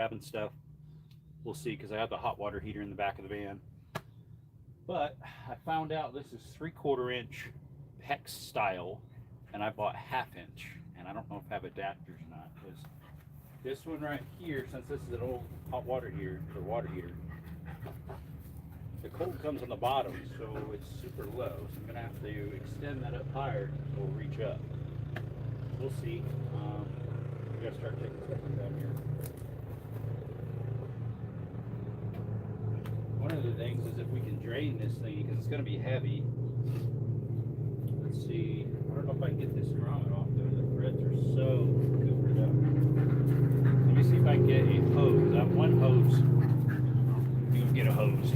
grabbing stuff. We'll see, because I have the hot water heater in the back of the van. But I found out this is 3/4 inch hex style, and I bought 1/2 inch. And I don't know if I have adapters or not, because this one right here, since this is an old hot water heater or water heater, the cold comes on the bottom, so it's super low. So I'm gonna have to extend that up higher so it'll reach up. We'll see. We gotta start taking something down here. One of the things is if we can drain this thing, because it's gonna be heavy. Let's see. I don't know if I can get this grommet off though. The threads are so coopered up. Let me see if I can get a hose. I have one hose. You can get a hose.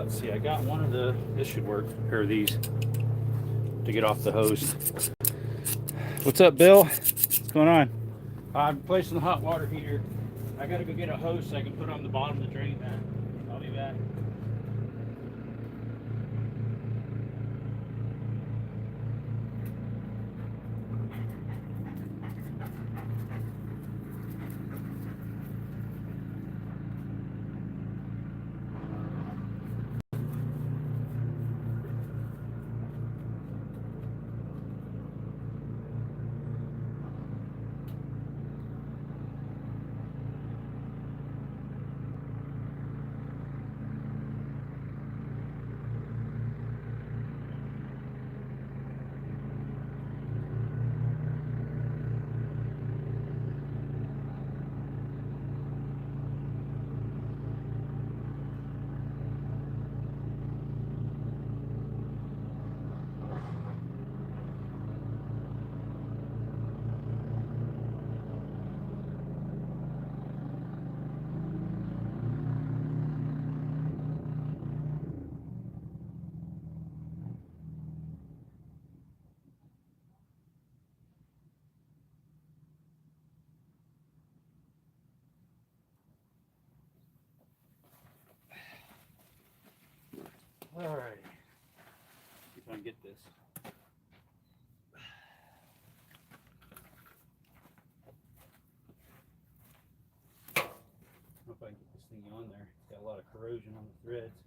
Let's see, I got one of the, this should work, a pair of these to get off the hose. What's up, Bill? What's going on? I'm placing the hot water heater. I gotta go get a hose so I can put on the bottom to drain that. I'll be back. All right. See if I can get this. I don't know if I can get this thing on there. It's got a lot of corrosion on the threads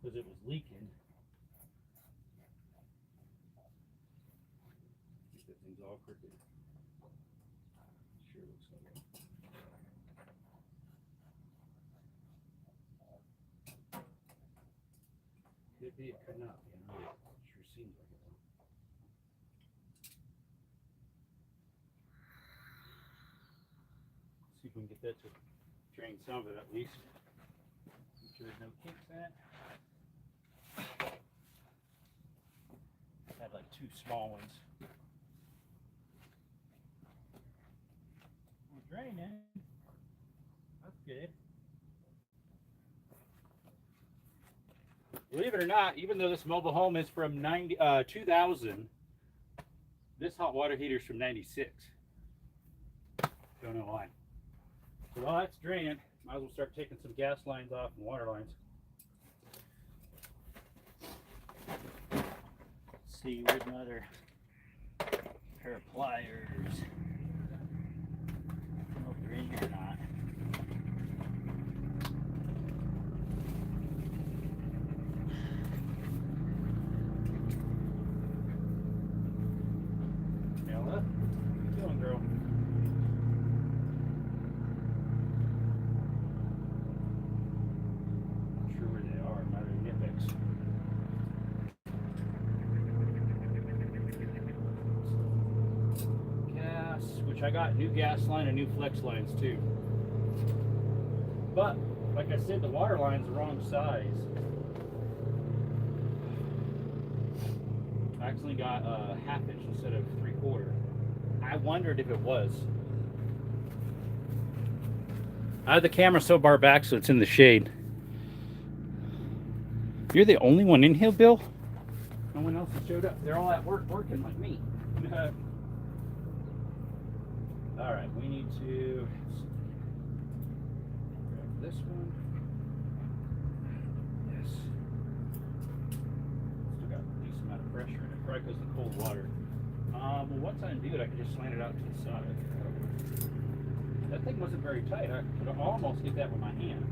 because it was leaking. I think that thing's all crooked. Sure looks like it. Could be, it could not be. I don't know. It sure seems like it though. See if we can get that to drain some of it at least. Make sure there's no kinks in it. I had like 2 small ones. Well, draining. That's good. Believe it or not, even though this mobile home is from 2000, this hot water heater is from 96. Don't know why. So while that's draining, might as well start taking some gas lines off and water lines. Let's see, where's my other pair of pliers? I don't know if they're in here or not. I got new gas line and new flex lines too. But like I said, the water line's the wrong size. I actually got a 1/2 inch instead of 3/4. I wondered if it was. I have the camera so far back so it's in the shade. You're the only one in here, Bill? No one else has showed up. They're all at work working like me. All right, we need to grab this one. Yes. pressure in it. Probably because of the cold water. Well, once I undo it, I can just slant it out to the side. That thing wasn't very tight. I could almost get that with my hands.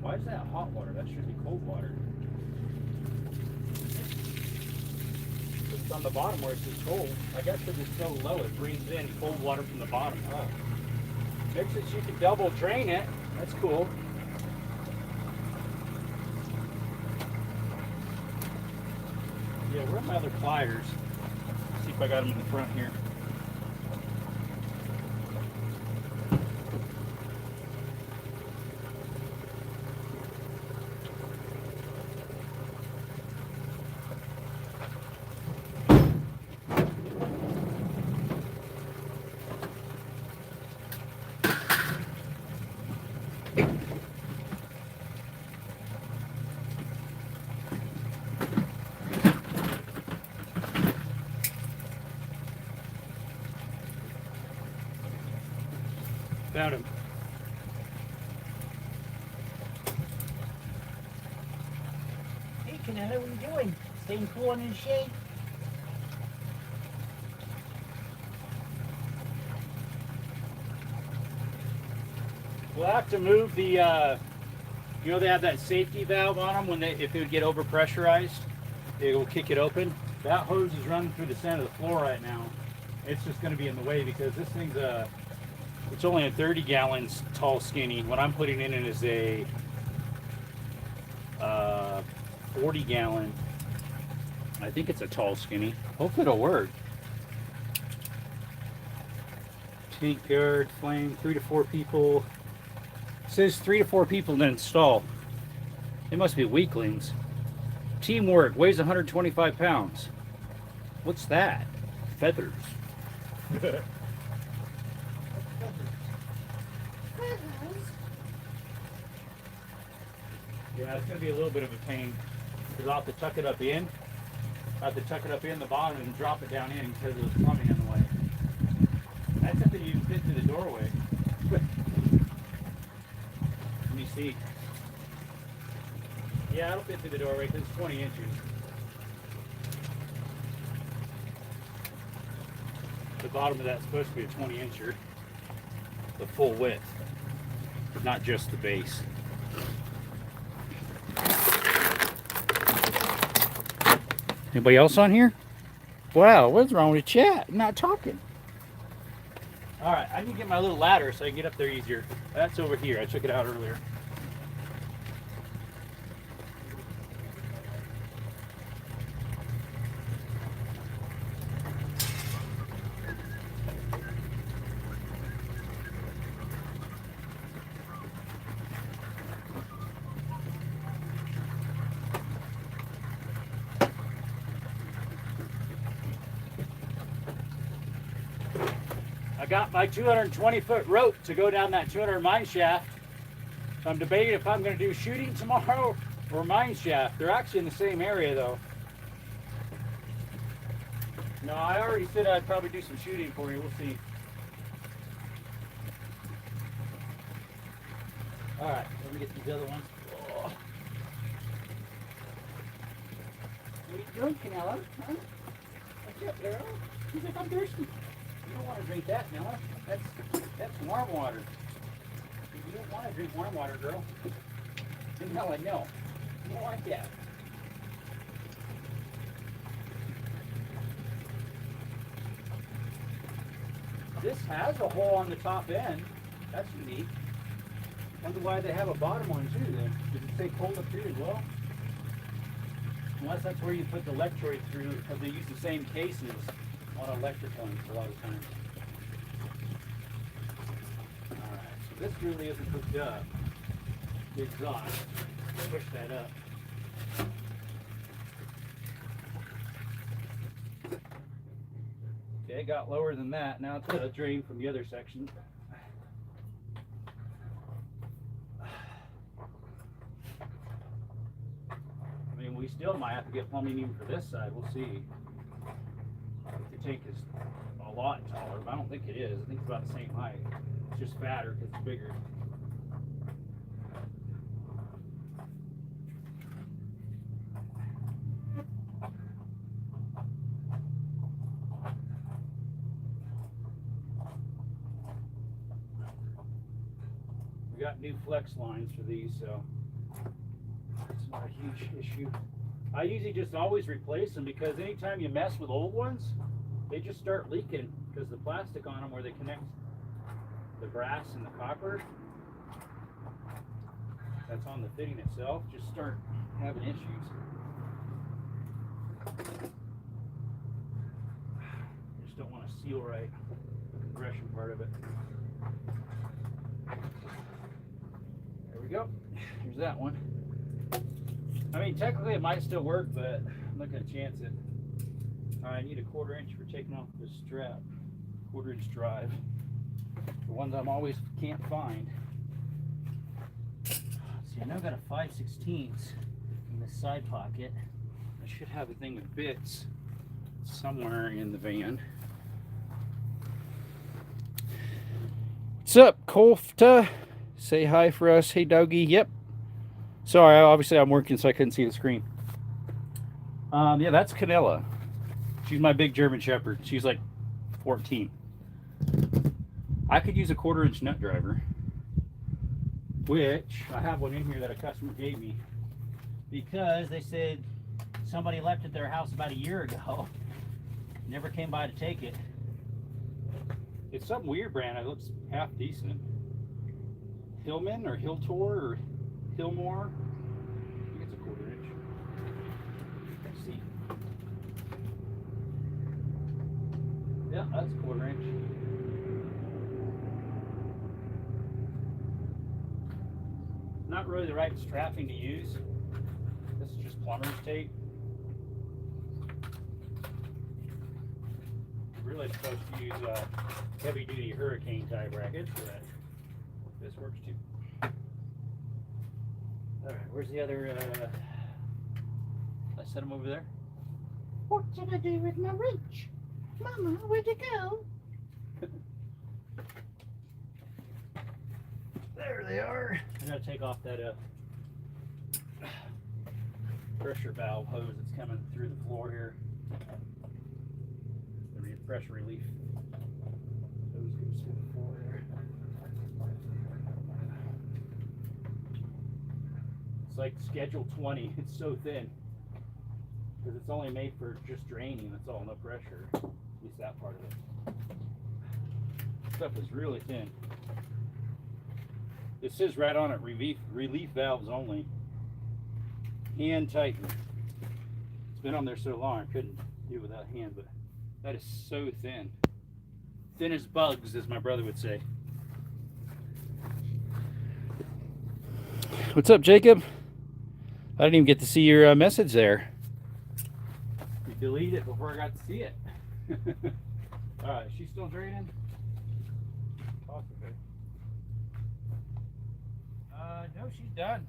Why is that hot water? That should be cold water. It's on the bottom where it says cold. I guess because it's so low, it brings in cold water from the bottom up. Makes it so you can double drain it. That's cool. Yeah, where are my other pliers? Let's see if I got them in the front here. Found him. Hey, Canelo, what are you doing? Staying cool in the shade? We'll have to move the, you know, they have that safety valve on them when if it would get over pressurized, it will kick it open. That hose is running through the center of the floor right now. It's just going to be in the way because this thing's it's only a 30 gallons tall skinny. What I'm putting in it is a 40 gallon. I think it's a tall skinny. Hopefully it'll work. Tank yard, flame, 3 to 4 people. It says 3 to 4 people to install. They must be weaklings. Teamwork, weighs 125 pounds. What's that? Feathers. Yeah, it's going to be a little bit of a pain because I'll have to tuck it up in. I have to tuck it up in the bottom and drop it down in because of the plumbing in the way. That's something you can fit through the doorway. Let me see. Yeah, it'll fit through the doorway because it's 20 inches. The bottom of that's supposed to be a 20-incher. The full width, not just the base. Anybody else on here? Wow, what's wrong with the chat? I'm not talking. All right, I need to get my little ladder so I can get up there easier. That's over here. I took it out earlier. I got my 220-foot rope to go down that 200 mine shaft. So I'm debating if I'm going to do shooting tomorrow or mine shaft. They're actually in the same area though. No, I already said I'd probably do some shooting for you. We'll see. All right, let me get these other ones. Oh. What are you doing, Canelo? Huh? What's up, girl? He's like, I'm thirsty. You don't want to drink that, Nella. That's warm water. You don't want to drink warm water, girl. Nella, no. You don't like that. This has a hole on the top end. That's unique. Wonder why they have a bottom one too then. Does it say cold up here as well? Unless that's where you put the electrodes through, because they use the same cases on electric ones a lot of times. Alright, so this really isn't hooked up. The exhaust. Push that up. Okay, it got lower than that. Now it's got a drain from the other section. I mean, we still might have to get plumbing even for this side. We'll see. The tank is a lot taller, but I don't think it is. I think it's about the same height. It's just fatter because it's bigger. got new flex lines for these, so it's not a huge issue. I usually just always replace them because anytime you mess with old ones, they just start leaking because the plastic on them where they connect the brass and the copper that's on the fitting itself just start having issues. Just don't want to seal right the compression part of it. There we go. Here's that one. I mean, technically it might still work, but I'm not going to chance it. I need a 1/4 inch for taking off this strap. 1/4 inch drive. The ones I'm always can't find. See, I now got a 5/16 in this side pocket. I should have a thing with bits somewhere in the van. What's up, Kofta? Say hi for us. Hey, doggy. Yep. Sorry, obviously I'm working, so I couldn't see the screen. Yeah, that's Canella. She's my big German Shepherd. She's like 14. I could use a 1/4 inch nut driver, which I have one in here that a customer gave me because they said somebody left at their house about a year ago. Never came by to take it. It's some weird brand. It looks half decent. Hillman or Hiltor or Hillmore. I think it's a 1/4 inch. Let's see. Yeah, that's a 1/4 inch. Not really the right strapping to use. This is just plumber's tape. You're really supposed to use heavy duty hurricane tie brackets, but this works too. Alright, where's the other, did I set them over there? What did I do with my wrench? Mama, where'd it go? There they are. I gotta take off that pressure valve hose that's coming through the floor here. The pressure relief hose goes through the floor there. It's like Schedule 20. It's so thin because it's only made for just draining. That's all, no pressure. At least that part of it. Stuff is really thin. It says right on it, relief valves only. Hand tighten. It's been on there so long I couldn't do it without hand, but that is so thin. Thin as bugs, as my brother would say. What's up, Jacob? I didn't even get to see your message there. You deleted it before I got to see it. Alright, is she still draining? Talk to her. No, she's done.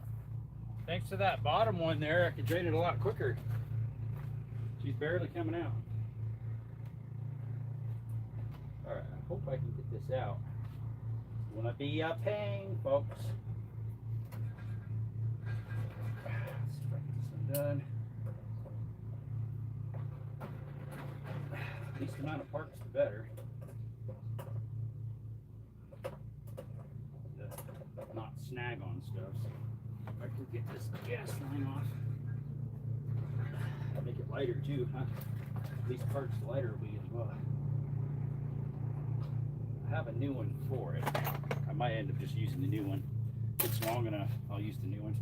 Thanks to that bottom one there, I could drain it a lot quicker. She's barely coming out. Alright, I hope I can get this out. Wanna be a pain, folks. Let's get this one done. Least amount of parts, the better. Not snag on stuff. So if I can get this gas line off, I'll make it lighter too, huh? At least parts lighter will be as well. I have a new one for it. I might end up just using the new one. If it's long enough, I'll use the new one.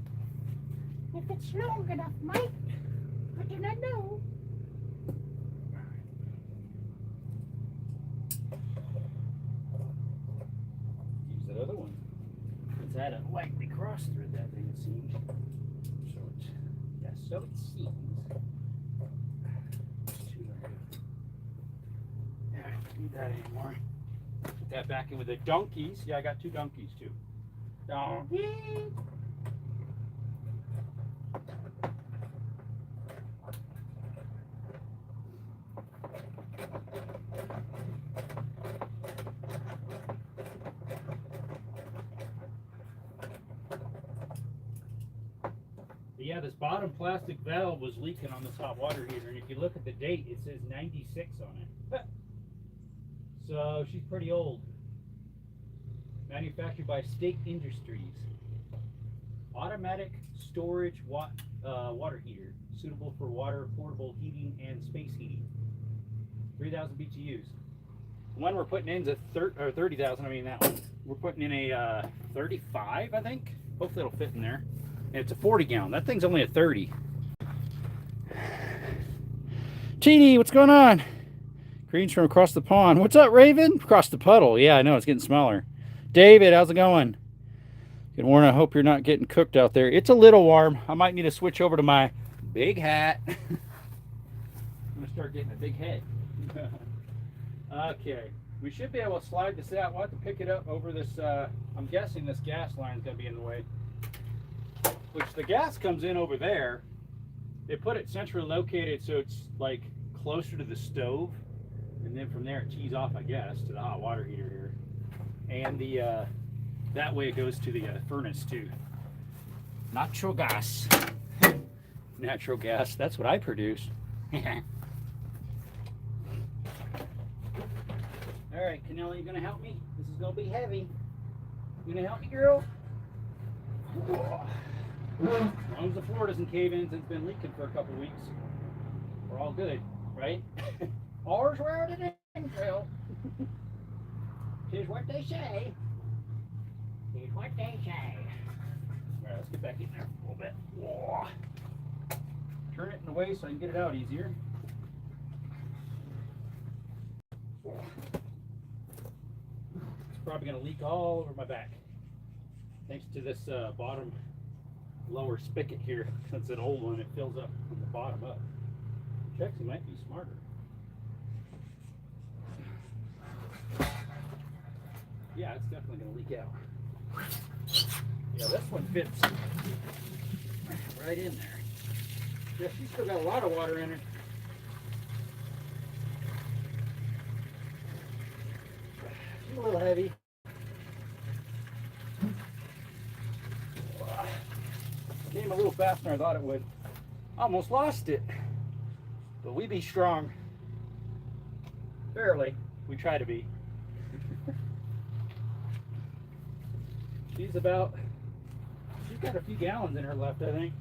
If it's long enough, Mike, I do not know. Use that other one. I had to lightly cross thread that thing, it seems. So it, yeah, so it seems. Yeah, I don't need that anymore. Put that back in with the donkeys. Yeah, I got 2 donkeys too. Donkey. Yeah, this bottom plastic valve was leaking on this hot water heater, and if you look at the date, it says 96 on it. So she's pretty old. Manufactured by State Industries. Automatic storage water heater, suitable for water portable heating and space heating. 3,000 BTUs. The one we're putting in is a 30,000. I mean that one. We're putting in a 35, I think. Hopefully it'll fit in there. And it's a 40 gallon. That thing's only a 30. TD, what's going on? Greens from across the pond. What's up, Raven? Across the puddle. Yeah, I know, it's getting smaller. David, how's it going? Good morning. I hope you're not getting cooked out there. It's a little warm. I might need to switch over to my big hat. I'm going to start getting a big head. Okay. We should be able to slide this out. We'll have to pick it up over this, I'm guessing this gas line is going to be in the way. Which the gas comes in over there. They put it centrally located so it's like closer to the stove. And then from there it tees off, I guess, to the hot water heater here. And the that way it goes to the furnace too. Natural gas. Natural gas, that's what I produce. Alright, Canella, you gonna help me? This is gonna be heavy. You gonna help me, girl? As long as the floor doesn't cave in since it's been leaking for a couple weeks, we're all good, right? All's well that ends well. Here's what they say. Here's what they say. Alright, let's get back in there a little bit. Whoa. Turn it in the way so I can get it out easier. It's probably going to leak all over my back. Thanks to this bottom lower spigot here. That's an old one. It fills up from the bottom up. Which actually might be smarter. Yeah, it's definitely going to leak out. Yeah, this one fits right in there. Yeah, she's still got a lot of water in her. She's a little heavy. Came a little faster than I thought it would. Almost lost it. But we be strong. Barely. We try to be. She's got a few gallons in her left, I think.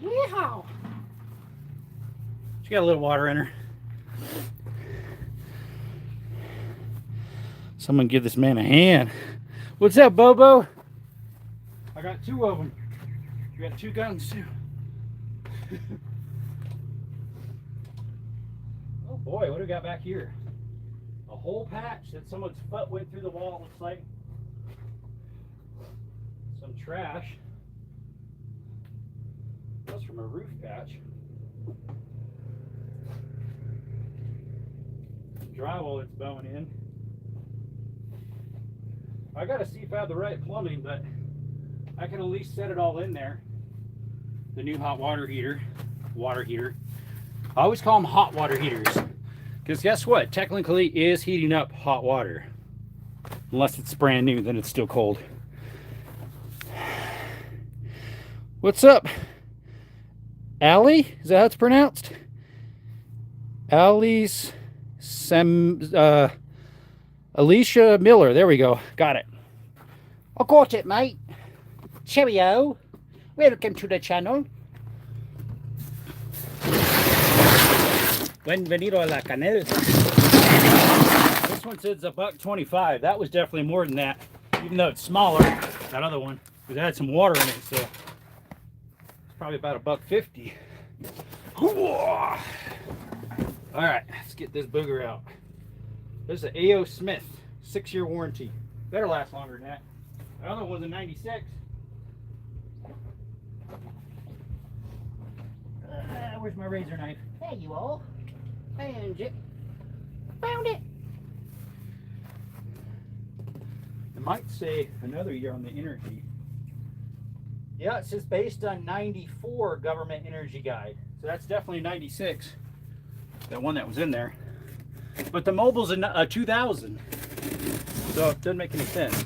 Yeehaw! She got a little water in her. Someone give this man a hand. What's up, Bobo? I got two of them. You got two guns too. Oh boy, what do we got back here? A whole patch that someone's foot went through the wall, it looks like. Some trash. That's from a roof patch. Drywall that's bowing in. I gotta see if I have the right plumbing, but I can at least set it all in there. The new hot water heater. I always call them hot water heaters. Because guess what? Technically it is heating up hot water. Unless it's brand new, then it's still cold. What's up? Allie? Is that how it's pronounced? Alicia Miller. There we go. Got it. I got it, mate. Cheerio. Welcome to the channel. Bienvenido a la canal. This one says $1.25. That was definitely more than that. Even though it's smaller, that other one. Because it had some water in it, so it's probably about $1.50. Alright, let's get this booger out. This is an A.O. Smith 6-year warranty. Better last longer than that. The other one's a 96. Where's my razor knife? There you are. Found it. Found it. It might say another year on the energy. Yeah, it says based on 94 government energy guide. So that's definitely 96. That one that was in there. But the mobile's a 2000. So it doesn't make any sense.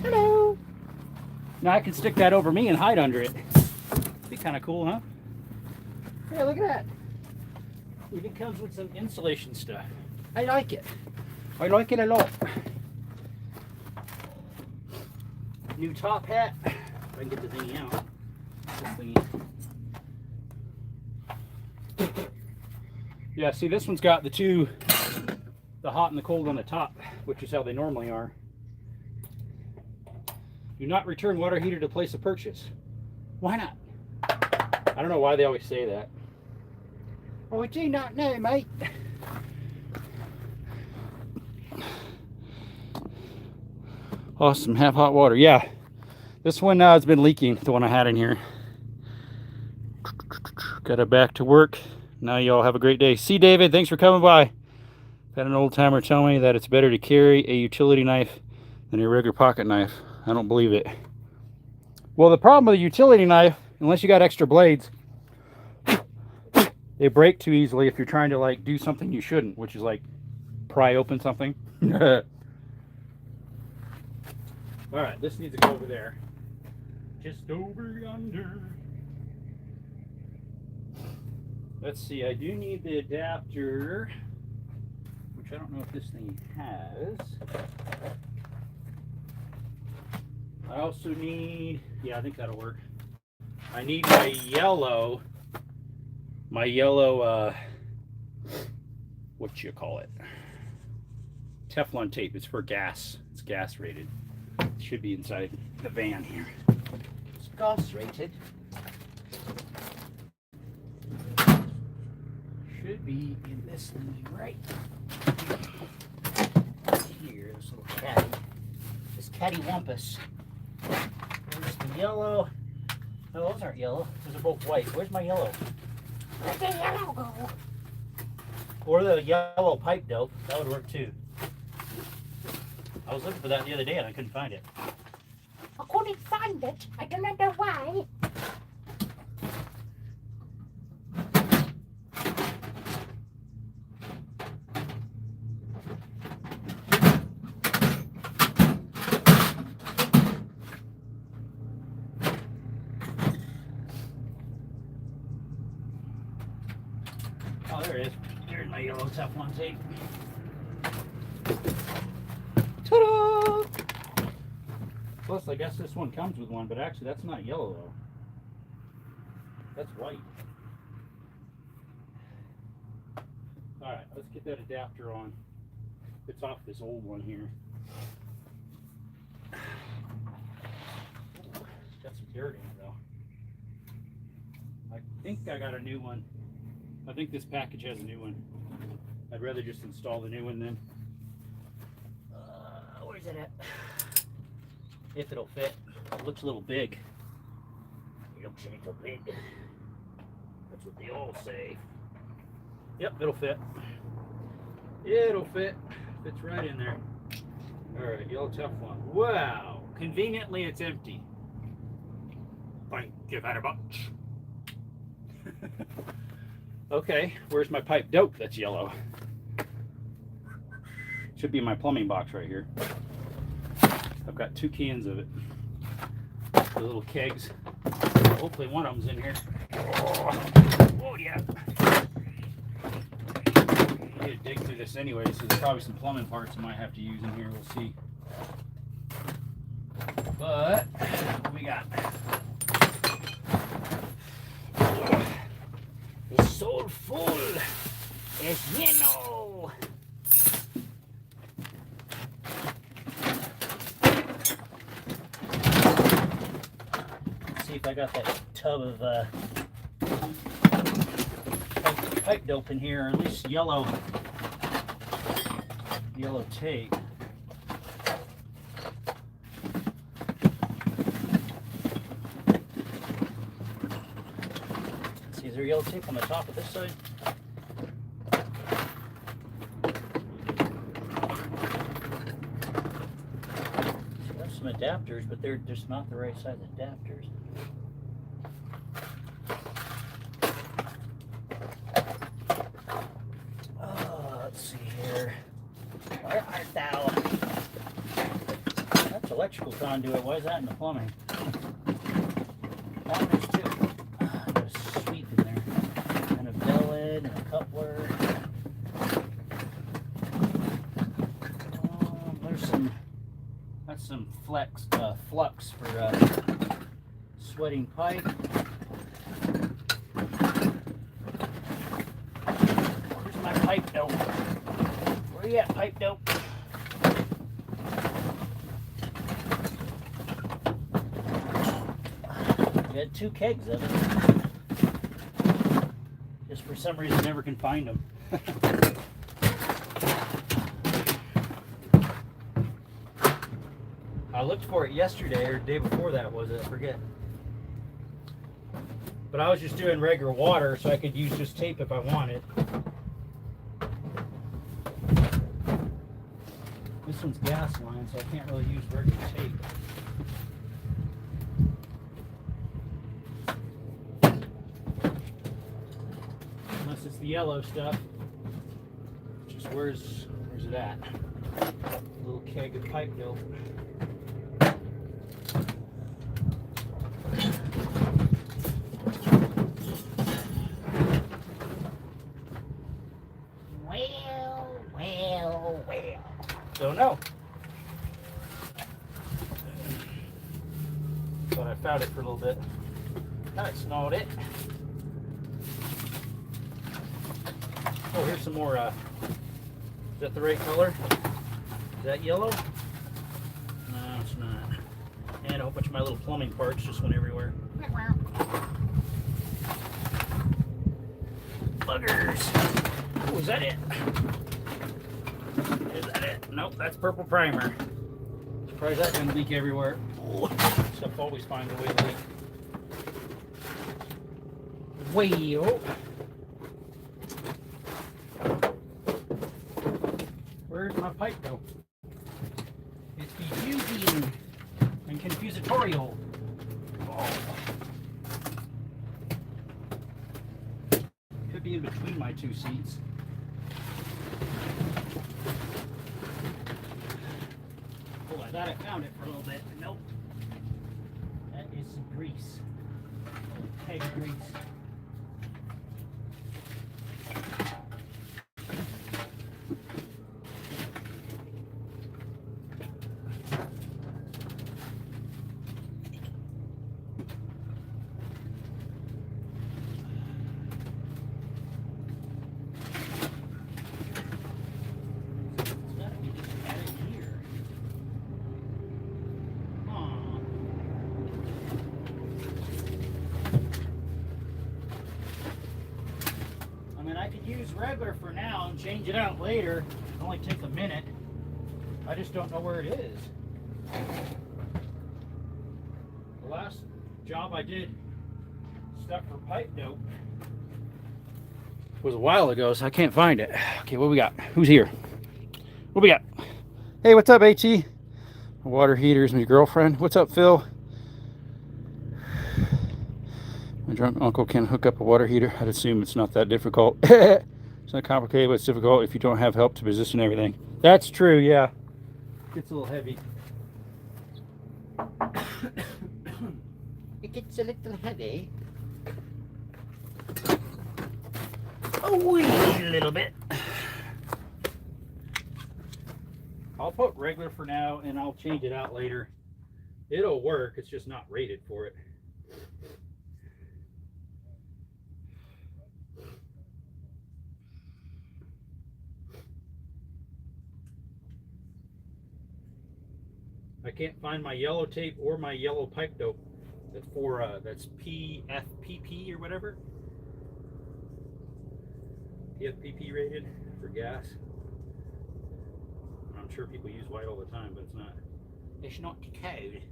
Hello. Now I can stick that over me and hide under it. Be kind of cool, huh? Yeah, look at that. Even comes with some insulation stuff. I like it. I like it a lot. New top hat. If I can get the thing out. This thingy. Yeah, see, this one's got the hot and the cold on the top, which is how they normally are. Do not return water heater to place of purchase. Why not? I don't know why they always say that. Oh, I do not know, mate. Awesome, have hot water. Yeah, this one has been leaking, the one I had in here. Got it back to work. Now y'all have a great day. See, David, thanks for coming by. Had an old timer tell me that it's better to carry a utility knife than a regular pocket knife. I don't believe it. Well, the problem with a utility knife, unless you got extra blades, they break too easily if you're trying to like do something you shouldn't, which is like pry open something. All right, this needs to go over there. Just over yonder. Let's see, I do need the adapter, which I don't know if this thing has. I also need, yeah, I think that'll work. I need my yellow, what you call it? Teflon tape. It's for gas. It's gas rated. It should be inside the van here. It's gas rated. Should be in this thing right here. This little caddy. This caddy wampus. There's the yellow. No, those aren't yellow. Those are both white. Where's my yellow? Where's the yellow go? Or the yellow pipe dope. That would work too. I was looking for that the other day and I couldn't find it. I couldn't find it. I don't know why. Oh, there it is. There's my yellow Teflon tape. Ta-da! Plus, I guess this one comes with one, but actually that's not yellow though. That's white. Alright, let's get that adapter on. It's off this old one here. It's got some dirt in it though. I think I got a new one. I think this package has a new one. I'd rather just install the new one then. Where's it at? If it'll fit. It looks a little big. It looks a little big. That's what they all say. Yep, it'll fit. It'll fit. Fits right in there. Alright, yellow Teflon. Wow. Conveniently, it's empty. Thank you very much. Okay, where's my pipe dope that's yellow? Should be in my plumbing box right here. I've got 2 cans of it. The little kegs. Hopefully one of them's in here. Oh yeah. I need to dig through this anyway, so there's probably some plumbing parts I might have to use in here. We'll see. But what we got? It's so full. It's yellow. See if I got that tub of pipe dope in here, or at least yellow tape. See, is there yellow tape on the top of this side? There's some adapters, but they're just not the right size adapters. Let's see here. I electrical conduit. Why is that in the plumbing? Oh, there's two. There's a sweep in there. And a bell end and a coupler. That's some flux for sweating pipe. Where's my pipe dope? Where you at, pipe dope? We had 2 kegs of it. Just for some reason never can find them. I looked for it yesterday or the day before that, was it? I forget. But I was just doing regular water, so I could use just tape if I wanted. This one's gas line, so I can't really use regular tape. Unless it's the yellow stuff. Just where's it at? A little keg of pipe dope. Well. Don't know. But I found it for a little bit. That's not it. Oh, here's some more. Is that the right color? Is that yellow? No, it's not. And a whole bunch of my little plumbing parts just went everywhere. Buggers. Oh, is that it? Is that it? Nope, that's purple primer. Surprised that didn't leak everywhere. Stuff always finds a way to leak. Well, where's my pipe though? It's confusing and confusatorial. Oh. Could be in between my 2 seats. Oh, I thought I found it for a little bit, but nope. That is some grease. A little keg of grease. I could use regular for now and change it out later. It'll only take a minute. I just don't know where it is. The last job I did stuff for pipe dope was a while ago, so I can't find it. Okay, what we got? Who's here? What we got? Hey, what's up, AT? Water heater's my girlfriend. What's up, Phil? My drunk uncle can hook up a water heater. I'd assume it's not that difficult. It's not complicated, but it's difficult if you don't have help to position everything. That's true, yeah. Gets a little heavy. It gets a little heavy. A wee little bit. I'll put regular for now and I'll change it out later. It'll work, it's just not rated for it. I can't find my yellow tape or my yellow pipe dope. That's for that's PFPP or whatever. PFPP rated for gas. I'm sure people use white all the time, but it's not. It's not code.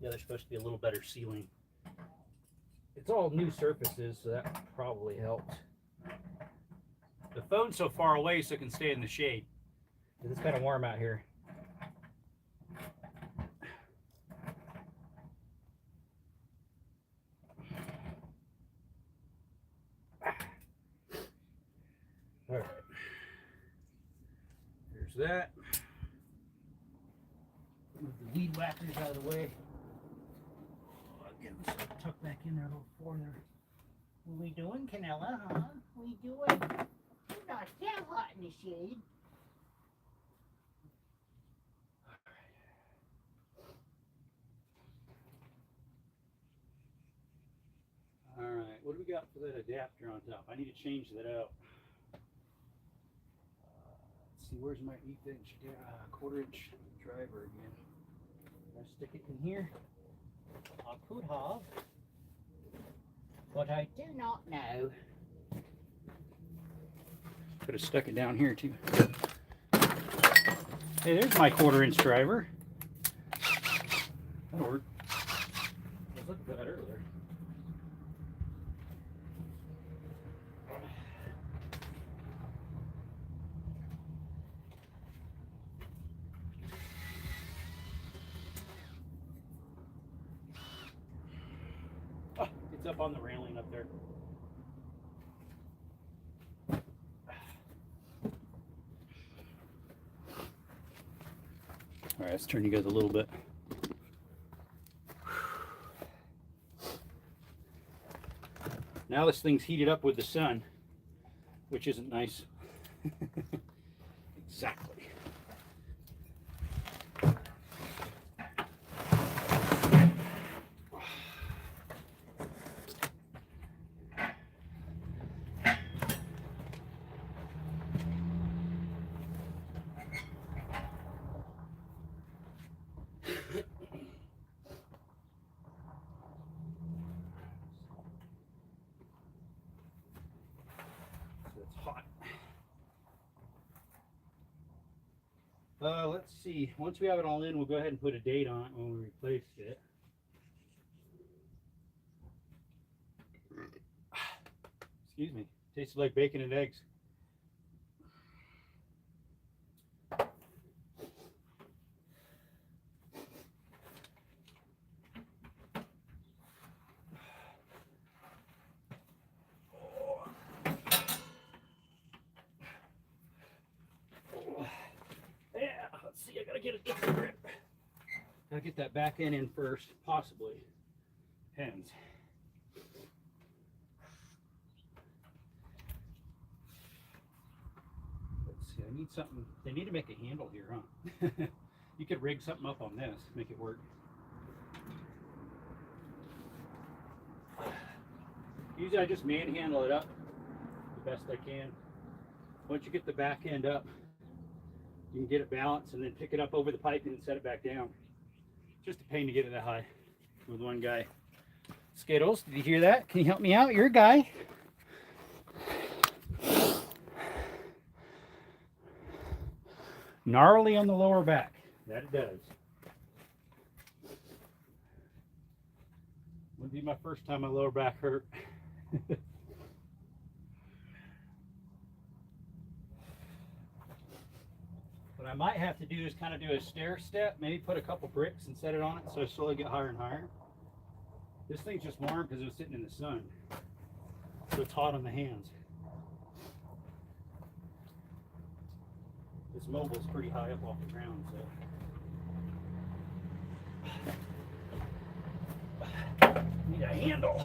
Yeah, there's supposed to be a little better sealing. It's all new surfaces, so that probably helped. The phone's so far away so it can stay in the shade. It's kind of warm out here. All right. There's that. Move the weed whackers out of the way. I'll get them tucked back in there a little further. What we doing, Canella, huh? What we doing? You're not that hot in the shade. Alright, what do we got for that adapter on top? I need to change that out. Let's see, where's my 1/8 inch, 1/4 inch driver again? Can I stick it in here? I could have, but I do not know. Could have stuck it down here too. Hey, there's my 1/4 inch driver. That'll work. I was looking for that earlier. Oh, it's up on the railing up there. All right, let's turn you guys a little bit. Now this thing's heated up with the sun, which isn't nice. Exactly. Let's see. Once we have it all in, we'll go ahead and put a date on it when we replaced it. Excuse me. Tasted like bacon and eggs. Get a different grip. Gotta get that back end in first, possibly. Depends. Let's see, I need something. They need to make a handle here, huh? You could rig something up on this, make it work. Usually I just manhandle it up the best I can. Once you get the back end up, you can get it balanced and then pick it up over the piping and set it back down. Just a pain to get it that high with one guy. Skittles, did you hear that? Can you help me out? You're a guy. Gnarly on the lower back. That it does. Wouldn't be my first time my lower back hurt. What I might have to do is kind of do a stair step, maybe put a couple bricks and set it on it so I slowly get higher and higher. This thing's just warm because it was sitting in the sun, so it's hot on the hands. This mobile's pretty high up off the ground, so need a handle.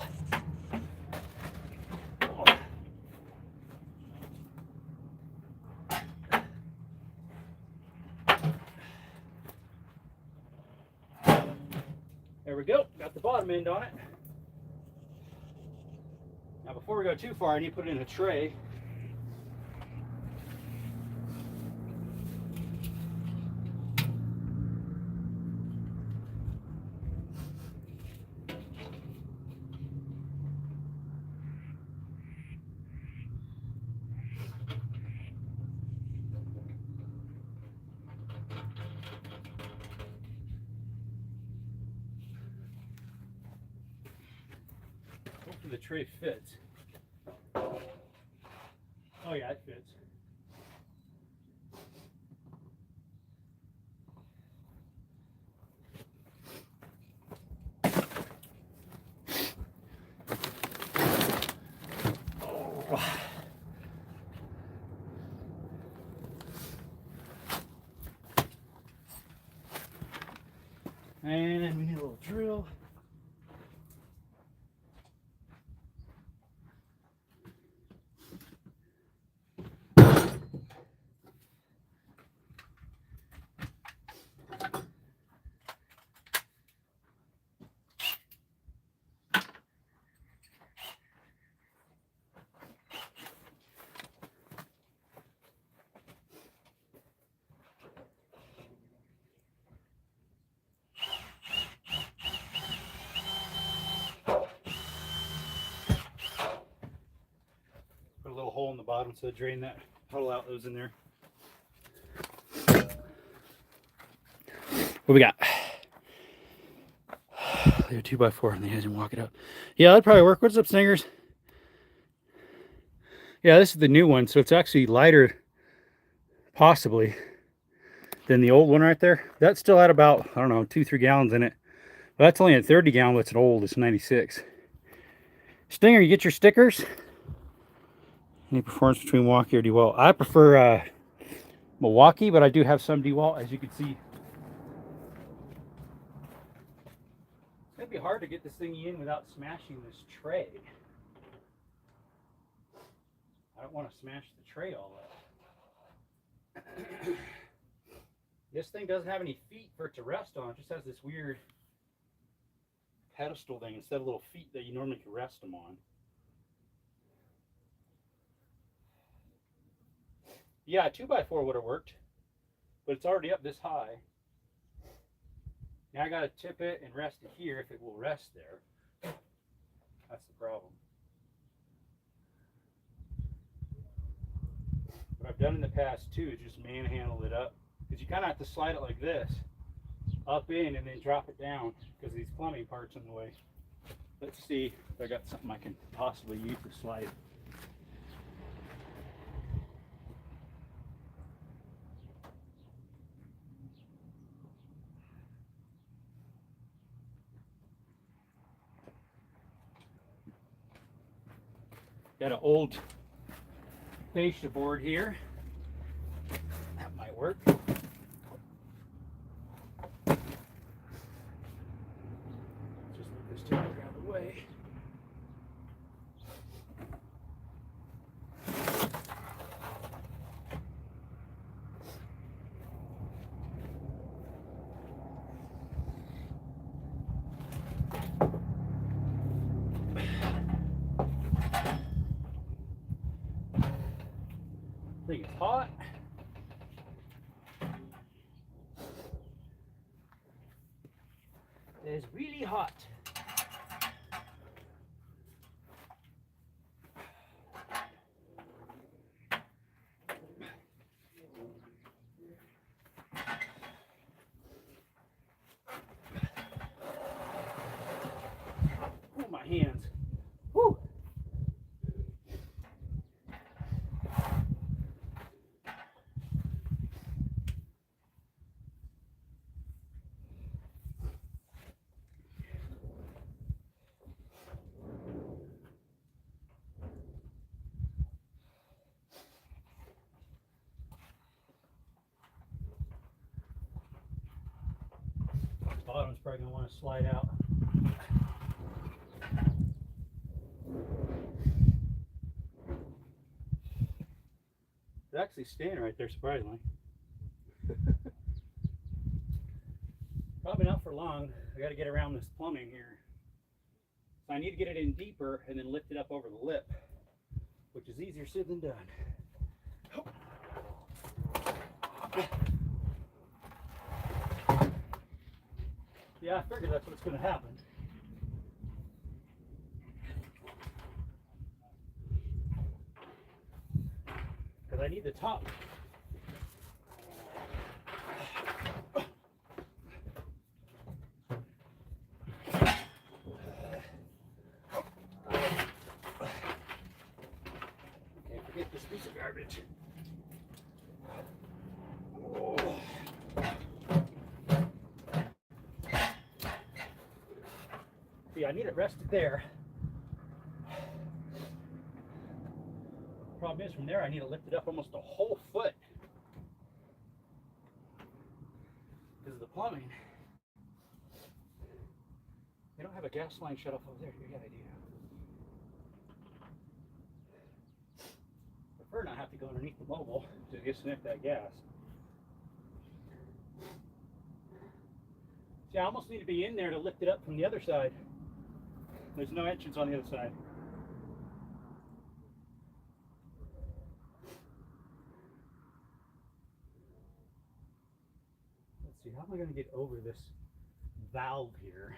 There we go, got the bottom end on it. Now before we go too far, I need to put it in a tray. The tray fits. Oh yeah, it fits. bottom so drain that puddle out that was in there. What we got? They have 2x4 and they hasn't walk it out. Yeah, that'd probably work. What's up, Stingers? Yeah, this is the new one, so it's actually lighter, possibly, than the old one right there. That's still at about, I don't know, 2-3 gallons in it. Well, that's only a 30 gallon, but it's an old, it's 96. Stinger, you get your stickers? Any performance between Milwaukee or DeWalt? I prefer Milwaukee, but I do have some DeWalt, as you can see. It's gonna be hard to get this thing in without smashing this tray. I don't want to smash the tray all up. This thing doesn't have any feet for it to rest on. It just has this weird pedestal thing instead of little feet that you normally can rest them on. Yeah, a 2x4 would have worked, but it's already up this high. Now I got to tip it and rest it here if it will rest there. That's the problem. What I've done in the past too is just manhandle it up, because you kind of have to slide it like this, up in and then drop it down, because these plumbing parts in the way. Let's see if I got something I can possibly use to slide. Got an old fascia board here. That might work. Just move this table out of the way. Thing is hot. It's really hot. Oh, my hands. Woo. Bottom's probably going to want to slide out. It's actually staying right there, surprisingly. Probably not for long. I got to get around this plumbing here. So I need to get it in deeper and then lift it up over the lip, which is easier said than done. Yeah, I figured that's what's going to happen. Because I need the top. Okay, forget this piece of garbage. See, I need it rested there. Problem is, from there I need to lift it up almost a whole foot because of the plumbing. They don't have a gas line shut off over there. Yeah, they do. I prefer not have to go underneath the mobile to disconnect that gas. See, I almost need to be in there to lift it up from the other side. There's no entrance on the other side. Let's see, how am I going to get over this valve here?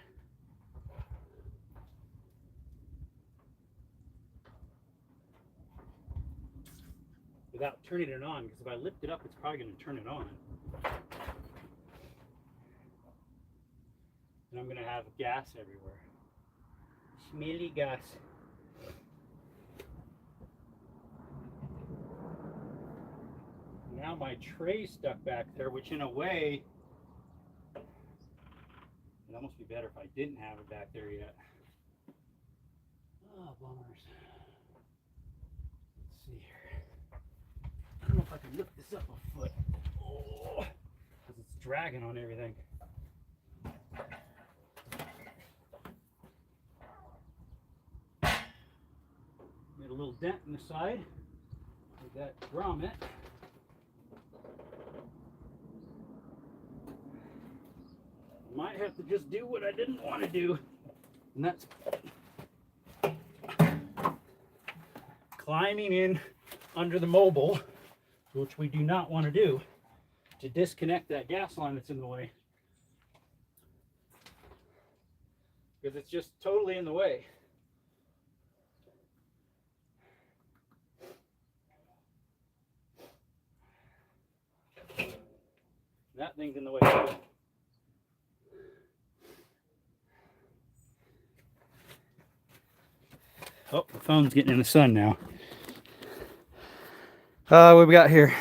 without turning it on, because if I lift it up, it's probably going to turn it on. And I'm going to have gas everywhere. Smelly gas. Now my tray's stuck back there, which in a way, it'd almost be better if I didn't have it back there yet. Oh, bummers. Let's see here. I don't know if I can lift this up a foot. Oh, because it's dragging on everything. Made a little dent in the side with that grommet. Might have to just do what I didn't want to do, and that's climbing in under the mobile, which we do not want to do, to disconnect that gas line that's in the way, because it's just totally in the way. That thing's in the way too. Oh, the phone's getting in the sun now. What we got here?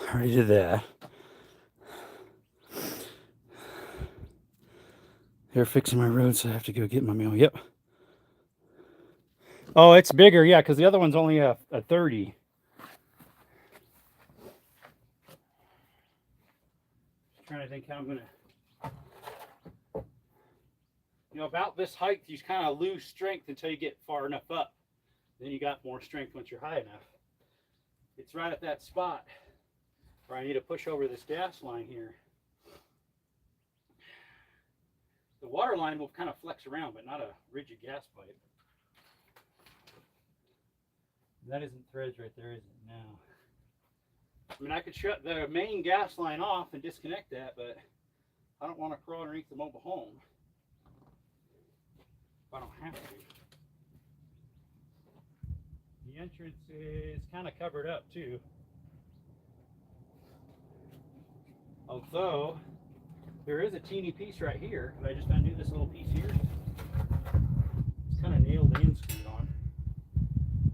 Already did that. They're fixing my road, so I have to go get my mail. Yep. Oh, it's bigger, yeah, because the other one's only a 30. Just trying to think how I'm gonna. You know, about this height, you kind of lose strength until you get far enough up. Then you got more strength once you're high enough. It's right at that spot where I need to push over this gas line here. The water line will kind of flex around, but not a rigid gas pipe. That isn't threads right there, is it? No. I mean, I could shut the main gas line off and disconnect that, but I don't want to crawl underneath the mobile home. I don't have to. The entrance is kind of covered up too. Although there is a teeny piece right here, but I just undo this little piece here. It's kind of nailed and screwed on.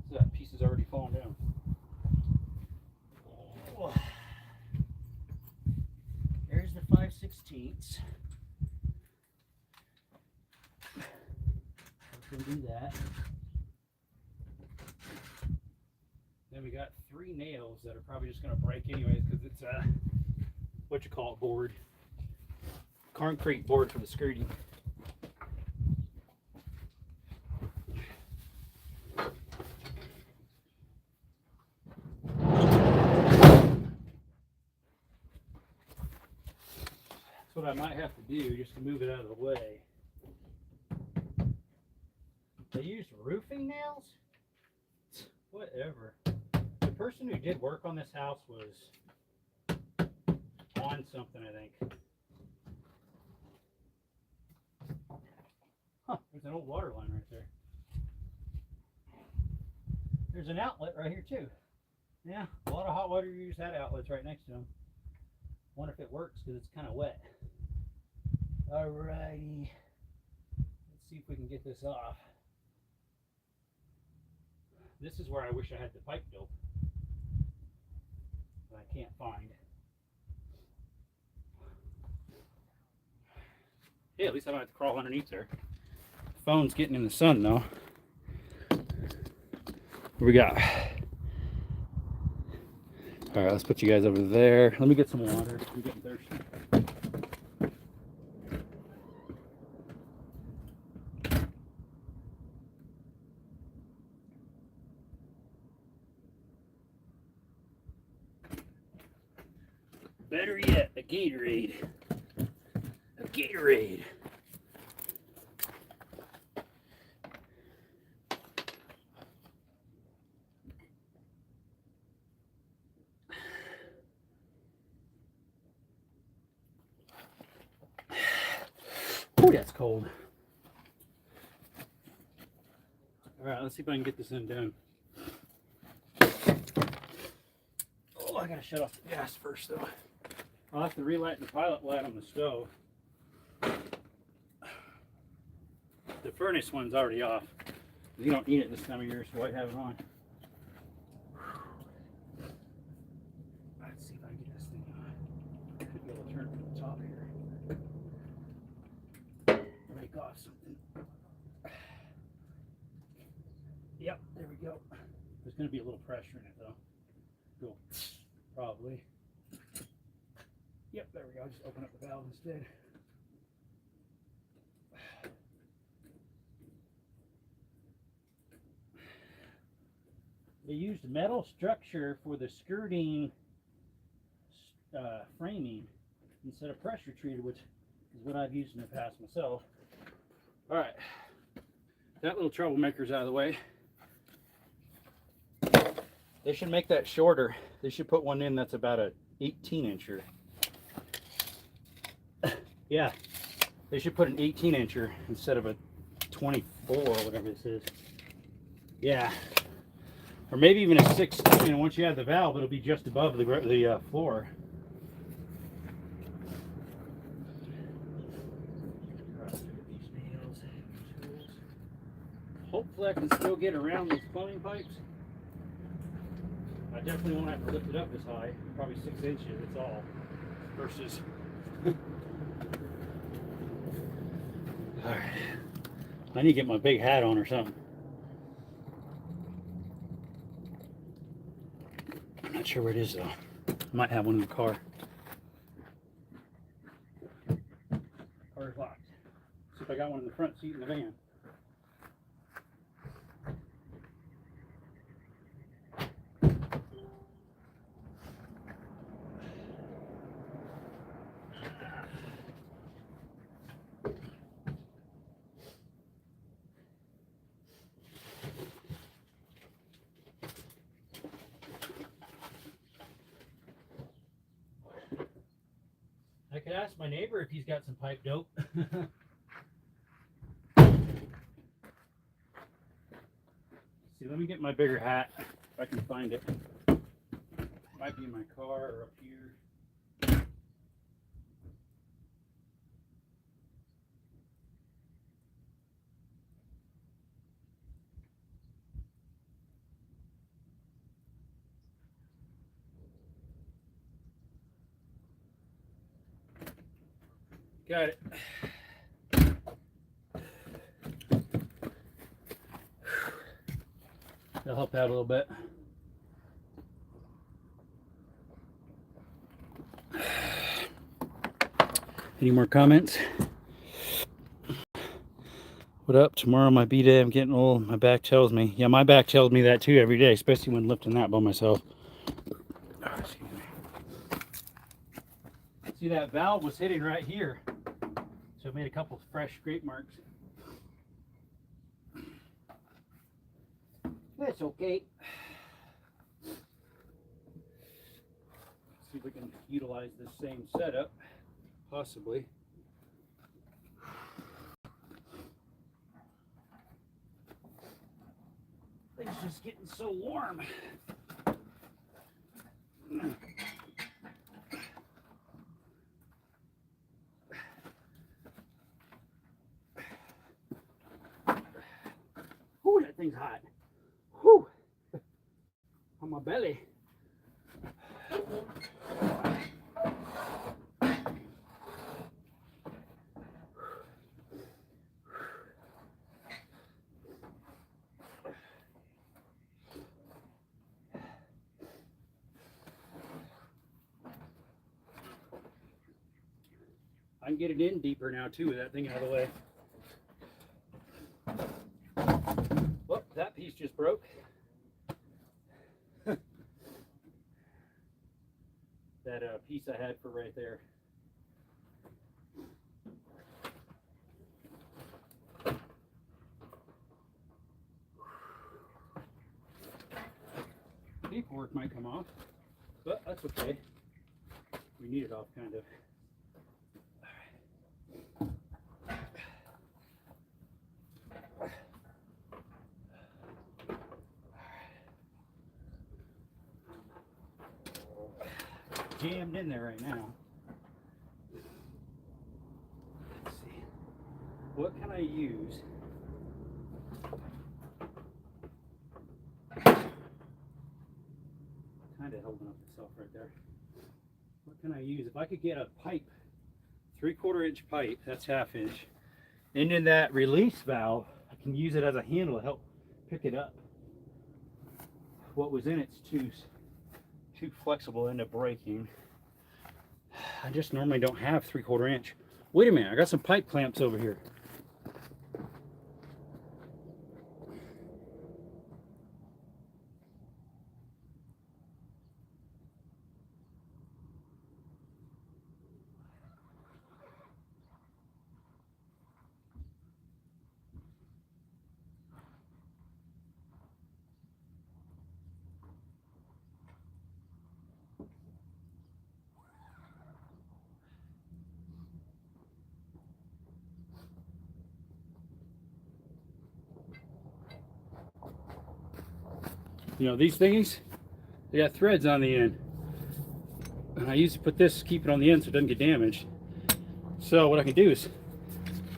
So that piece is already fallen down. Oh. There's the 5/16. Can do that. Then we got 3 nails that are probably just going to break anyways, because it's a what you call it board, concrete board for the skirting. That's what I might have to do just to move it out of the way. They used roofing nails? Whatever. The person who did work on this house was on something, I think. Huh, there's an old water line right there. There's an outlet right here too. Yeah, a lot of hot water users had outlets right next to them. Wonder if it works because it's kind of wet. Alrighty. Let's see if we can get this off. This is where I wish I had the pipe built, but I can't find. Yeah, at least I don't have to crawl underneath there. The phone's getting in the sun though. What we got? All right, let's put you guys over there. Let me get some water. I'm getting thirsty. Better yet, a Gatorade. A Gatorade. Oh, that's cold. All right, let's see if I can get this undone. Oh, I gotta shut off the gas first though. I'll have to relight the pilot light on the stove. The furnace one's already off. You don't need it this time of year, so I have it on. Let's see if I can get this thing on. Could be able to turn it from the top here. Break off something. Yep, there we go. There's going to be a little pressure in it though. Go, probably. Yep, there we go. I'll just open up the valve instead. They used metal structure for the skirting framing instead of pressure treated, which is what I've used in the past myself. All right, that little troublemaker's out of the way. They should make that shorter. They should put one in that's about a 18-incher. Yeah, they should put an 18-incher instead of a 24 or whatever this is. Yeah. Or maybe even a 16, and once you add the valve, it'll be just above the floor. Hopefully I can still get around these plumbing pipes. I definitely won't have to lift it up as high, probably 6 inches, it's all, versus... Alright, I need to get my big hat on or something. Not sure where it is though. I might have one in the car. Car's locked. See if I got one in the front seat in the van. I could ask my neighbor if he's got some pipe dope. See, let me get my bigger hat if I can find it. Might be in my car or up here. Got it. That'll help out a little bit. Any more comments? What up? Tomorrow my B-day. I'm getting old. My back tells me. Yeah, my back tells me that too every day, especially when lifting that by myself. Oh, excuse me. See, that valve was hitting right here. So it made a couple fresh scrape marks. That's okay. See if we can utilize this same setup, possibly. Things just getting so warm. Ooh, that thing's hot. Whew. On my belly. I can get it in deeper now too with that thing out of the way. Whoop, that piece just broke. That piece I had for right there. Paperwork might come off, but that's okay. We need it off kind of. jammed in there right now. Let's see. What can I use? Kind of holding up itself right there. What can I use? If I could get a pipe, 3/4 inch pipe, that's 1/2 inch, into that release valve, I can use it as a handle to help pick it up. What was in it's too flexible into breaking. I just normally don't have 3/4 inch. Wait a minute, I got some pipe clamps over here. You know, these thingies, they got threads on the end. And I used to put this, keep it on the end so it doesn't get damaged. So what I can do is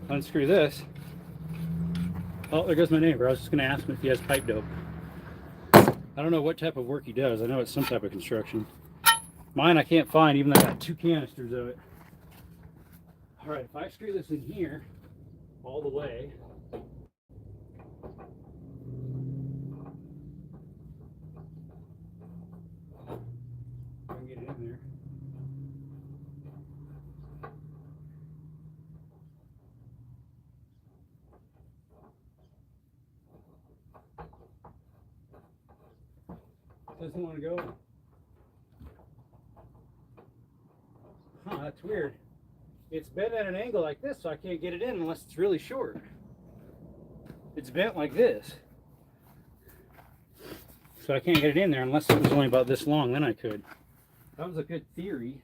unscrew this. Oh, there goes my neighbor. I was just going to ask him if he has pipe dope. I don't know what type of work he does. I know it's some type of construction. Mine I can't find, even though I got 2 canisters of it. All right, if I screw this in here all the way, I can get it in there. Doesn't want to go. Huh, that's weird. It's bent at an angle like this, so I can't get it in unless it's really short. It's bent like this. So I can't get it in there unless it was only about this long, then I could. That was a good theory.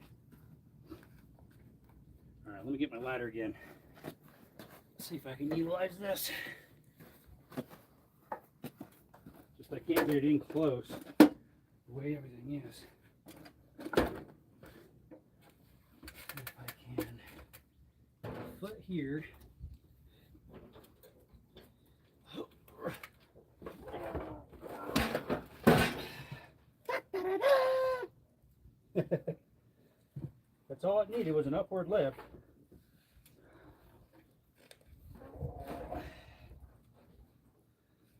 All right, let me get my ladder again. Let's see if I can utilize this. Just I can't get it in close. The way everything is. If I can get a foot here. That's all it needed was an upward lift.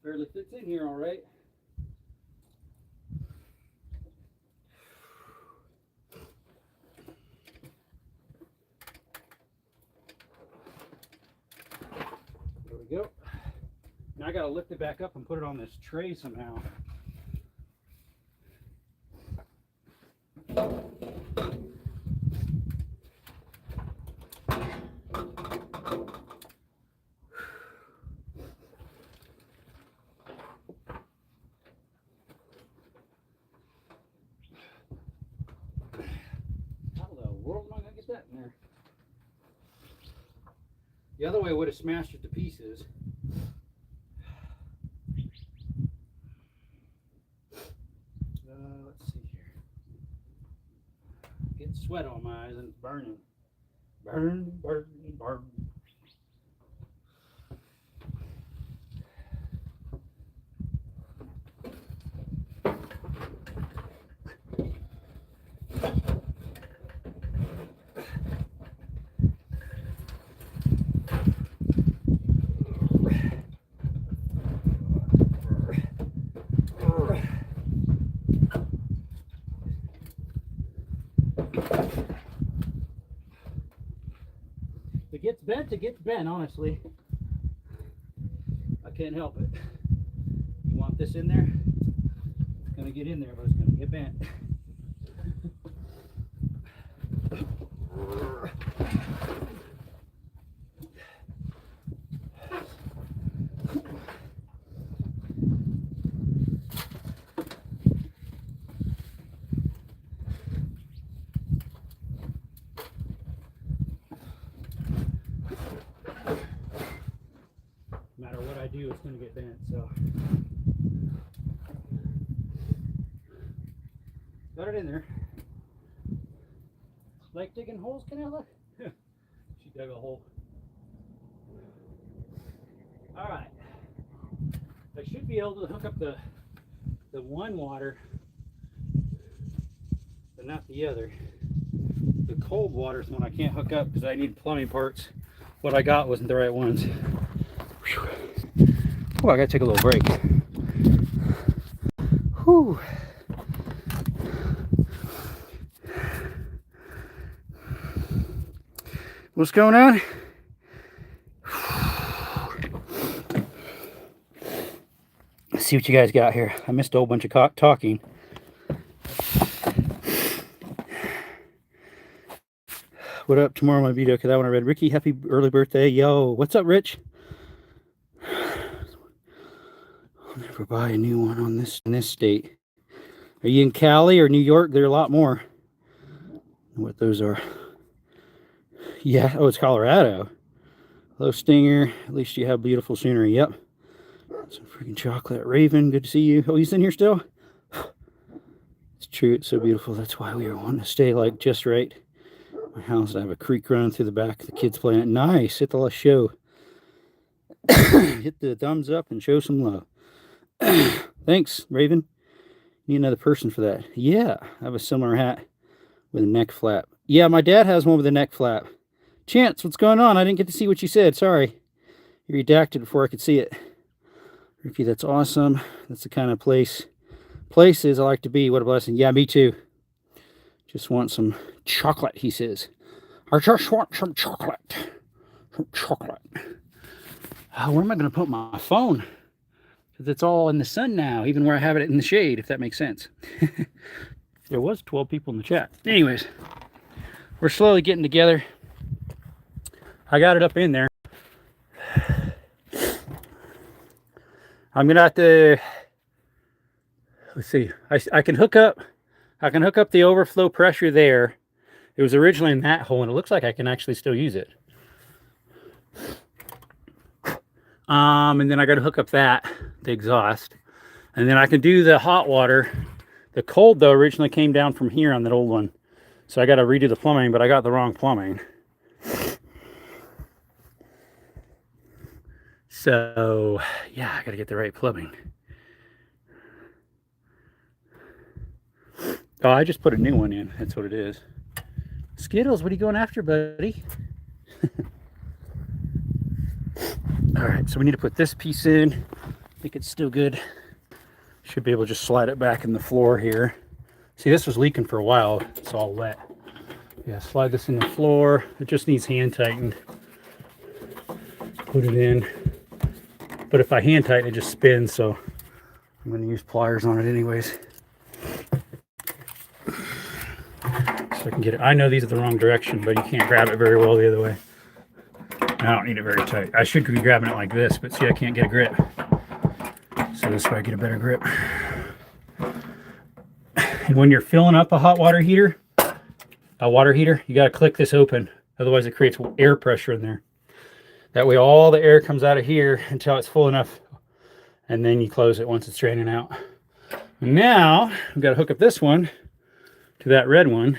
Barely fits in here all right. There we go. Now I got to lift it back up and put it on this tray somehow. The other way would have smashed it to pieces. Let's see here. Getting sweat on my eyes and it's burning. Burn, burn, burn. It gets bent, honestly. I can't help it. You want this in there? It's gonna get in there, but it's gonna get bent. No matter what I do, it's going to get bent, so. Got it in there. Like digging holes, Canella? She dug a hole. All right. I should be able to hook up the one water, but not the other. The cold water is the one I can't hook up because I need plumbing parts. What I got wasn't the right ones. Whew. Oh, I gotta take a little break. Whew. What's going on? Let's see what you guys got here. I missed a whole bunch of talking. What up? Tomorrow my video, because that one I read. Ricky, happy early birthday. Yo, what's up, Rich? I'll never buy a new one on in this state. Are you in Cali or New York? There are a lot more. What those are. Yeah, oh, it's Colorado. Hello, Stinger. At least you have beautiful scenery. Yep. Some freaking chocolate. Raven, good to see you. Oh, he's in here still? It's true, it's so beautiful. That's why we were wanting to stay like just right. My house, I have a creek running through the back. The kids playing it. Nice. Hit the show. Hit the thumbs up and show some love. Thanks, Raven. Need another person for that. Yeah, I have a similar hat with a neck flap. Yeah, my dad has one with a neck flap. Chance, what's going on? I didn't get to see what you said. Sorry. You redacted before I could see it. Ricky, that's awesome. That's the kind of places I like to be. What a blessing. Yeah, me too. Just want some chocolate, he says. I just want some chocolate. Some chocolate. Where am I going to put my phone? Because it's all in the sun now, even where I have it in the shade, if that makes sense. There was 12 people in the chat. Anyways, we're slowly getting together. I got it up in there. I'm going to have to, let's see, I can hook up the overflow pressure there. It was originally in that hole, and it looks like I can actually still use it. And then I got to hook up the exhaust. And then I can do the hot water. The cold, though, originally came down from here on that old one. So I got to redo the plumbing, but I got the wrong plumbing. So, yeah, I got to get the right plumbing. Oh, I just put a new one in. That's what it is. Skittles, what are you going after, buddy? All right, so we need to put this piece in. I think it's still good. Should be able to just slide it back in the floor here. See, this was leaking for a while. It's all wet. Yeah, slide this in the floor. It just needs hand tightened. Put it in. But if I hand tighten, it just spins, so I'm going to use pliers on it anyways. So I can get it. I know these are the wrong direction, but you can't grab it very well the other way. I don't need it very tight. I should be grabbing it like this, but see, I can't get a grip. So this way I get a better grip. And when you're filling up a hot water heater, you got to click this open. Otherwise it creates air pressure in there. That way all the air comes out of here until it's full enough. And then you close it once it's draining out. And now we've got to hook up this one to that red one.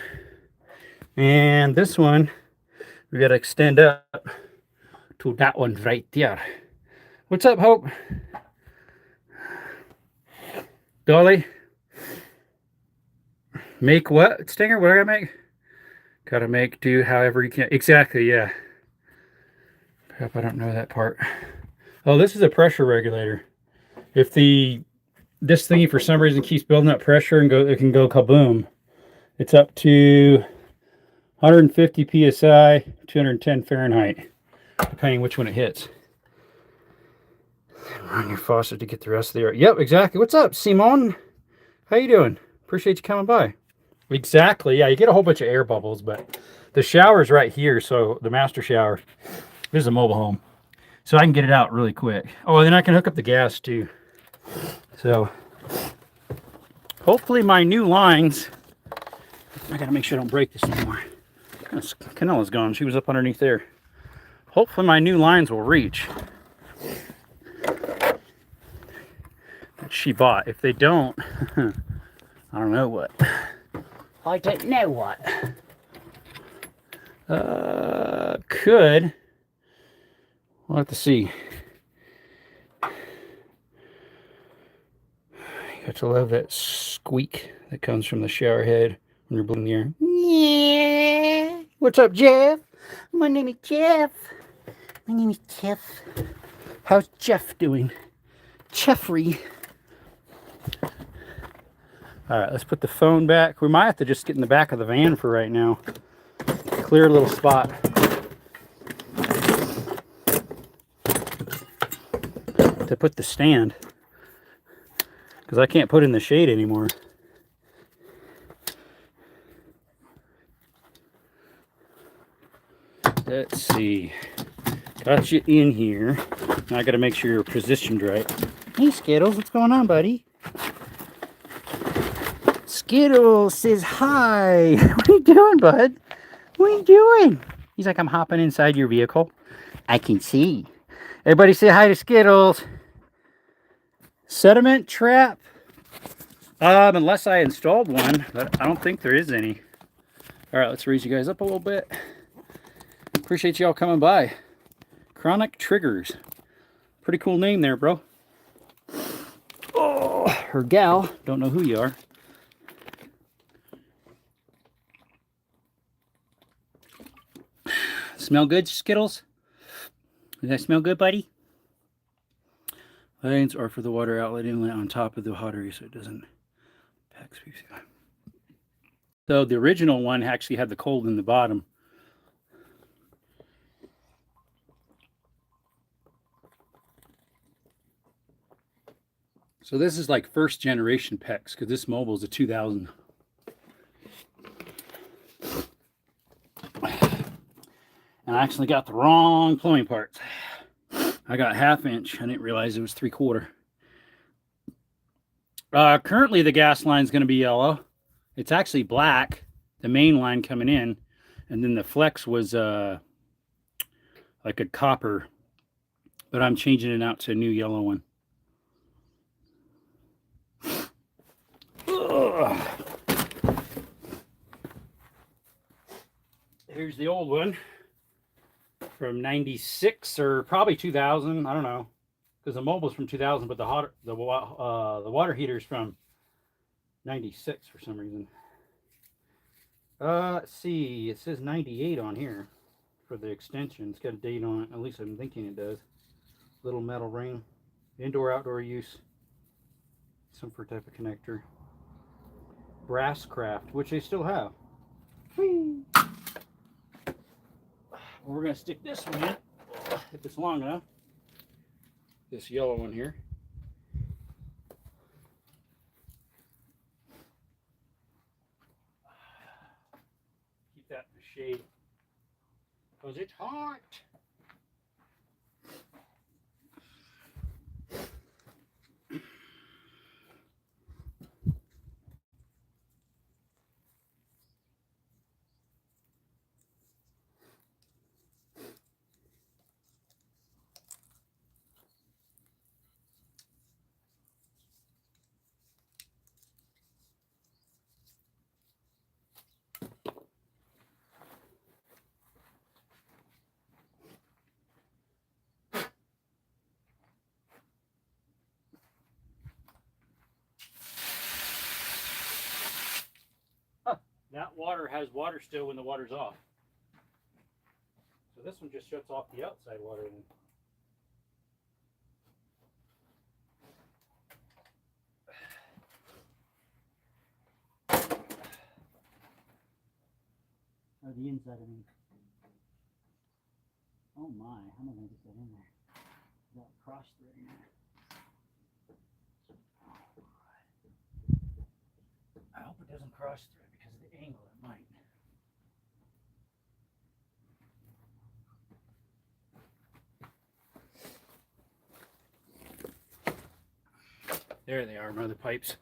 And this one, we got to extend up to that one right there. What's up, Hope? Dolly? Make what? Stinger, what do I gotta make? Gotta make do however you can. Exactly, yeah. Hope I don't know that part. Oh, this is a pressure regulator. If this thingy for some reason keeps building up pressure and it can go kaboom. It's up to 150 psi, 210 Fahrenheit, depending which one it hits. Run your faucet to get the rest of the air. Yep, exactly. What's up, Simon? How you doing? Appreciate you coming by. Exactly. Yeah, you get a whole bunch of air bubbles, but the shower's right here, so the master shower. This is a mobile home, so I can get it out really quick. Oh, and then I can hook up the gas too. So hopefully my new lines. I gotta make sure I don't break this anymore. Canella's gone. She was up underneath there. Hopefully my new lines will reach. That she bought. If they don't, I don't know what. I don't know what. Could. We'll have to see. You have to love that squeak that comes from the shower head when you're blowing the air. Yeah. What's up, Jeff? My name is Jeff. My name is Jeff. How's Jeff doing? Jeffrey. All right, let's put the phone back. We might have to just get in the back of the van for right now. Clear a little spot. To put the stand. Because I can't put it in the shade anymore. Let's see. Got you in here. Now I got to make sure you're positioned right. Hey Skittles, what's going on, buddy? Skittles says hi. What are you doing, bud? What are you doing? He's like, I'm hopping inside your vehicle. I can see. Everybody say hi to Skittles. Sediment trap. Unless I installed one, but I don't think there is any. All right, let's raise you guys up a little bit. Appreciate y'all coming by. Chronic Triggers. Pretty cool name there, bro. Oh, or gal. Don't know who you are. Smell good, Skittles? Does that smell good, buddy? Lines are for the water outlet inlet on top of the hot area so it doesn't pack space. So the original one actually had the cold in the bottom. So this is like first generation PEX because this mobile is a 2000. And I actually got the wrong plumbing parts. I got 1/2 inch. I didn't realize it was 3/4. Currently the gas line is going to be yellow. It's actually black, the main line coming in, and then the flex was like a copper, but I'm changing it out to a new yellow one. Ugh. Here's the old one from 96 or probably 2000. I don't know, because the mobile's from 2000, but the water heater's from 96 for some reason. Let's see. It says 98 on here for the extension. It's got a date on it. At least I'm thinking it does. Little metal ring. Indoor, outdoor use. Some type of connector. Brass craft, which they still have. Whee! We're going to stick this one in, if it's long enough. This yellow one here. Keep that in the shade, because it's hot. That water has water still when the water's off. So this one just shuts off the outside water then. Or the inside, I mean. Oh my, how am I going to get that in there? That cross thread in there. I hope it doesn't cross thread because of the angle it might. There they are, my other pipes,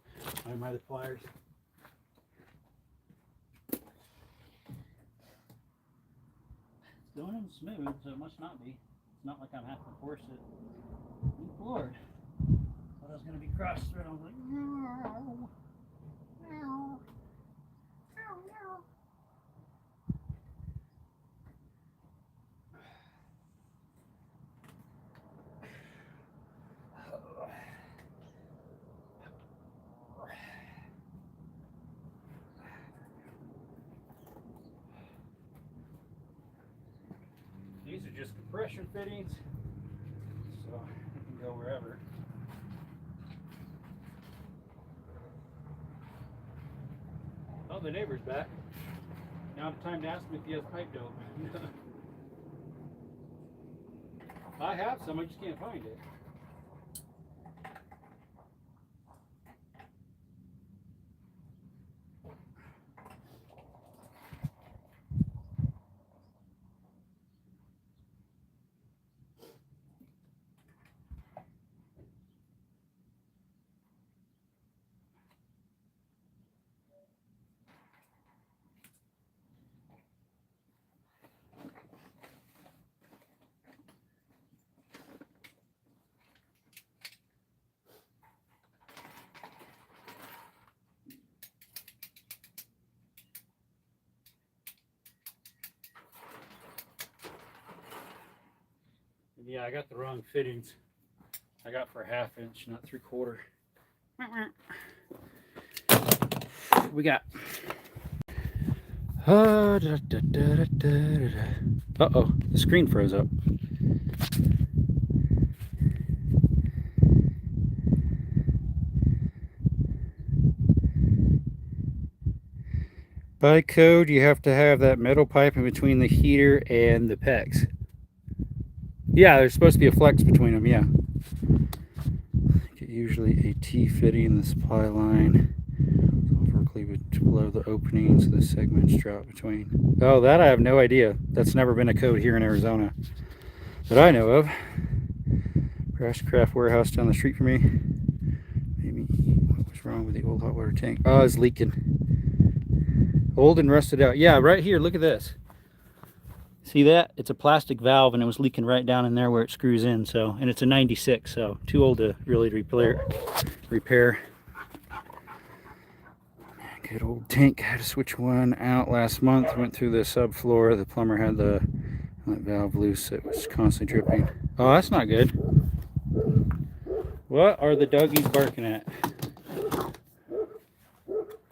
my other pliers. It's going in smooth, so it must not be. It's not like I'm having to force it. Good Lord. Thought I was going to be cross thread. I was like, no. No. No, no. just compression fittings, so it can go wherever. Oh, the neighbor's back. Now it's time to ask him if he has pipe dope. I have some, I just can't find it. Yeah, I got the wrong fittings. I got for 1/2 inch, not 3/4. We got. Uh-oh, the screen froze up. By code, you have to have that metal pipe in between the heater and the PEX. Yeah, there's supposed to be a flex between them, yeah. Get usually a T fitting in the supply line. Vertically below the opening so the segments drop between. Oh, that I have no idea. That's never been a code here in Arizona that I know of. Craft warehouse down the street from me. Maybe what was wrong with the old hot water tank? Oh, it's leaking. Old and rusted out. Yeah, right here, look at this. See that? It's a plastic valve and it was leaking right down in there where it screws in. So, and it's a 96, so too old to really repair. Good old tank. Had to switch one out last month. Went through the subfloor. The plumber had the valve loose. It was constantly dripping. Oh, that's not good. What are the doggies barking at?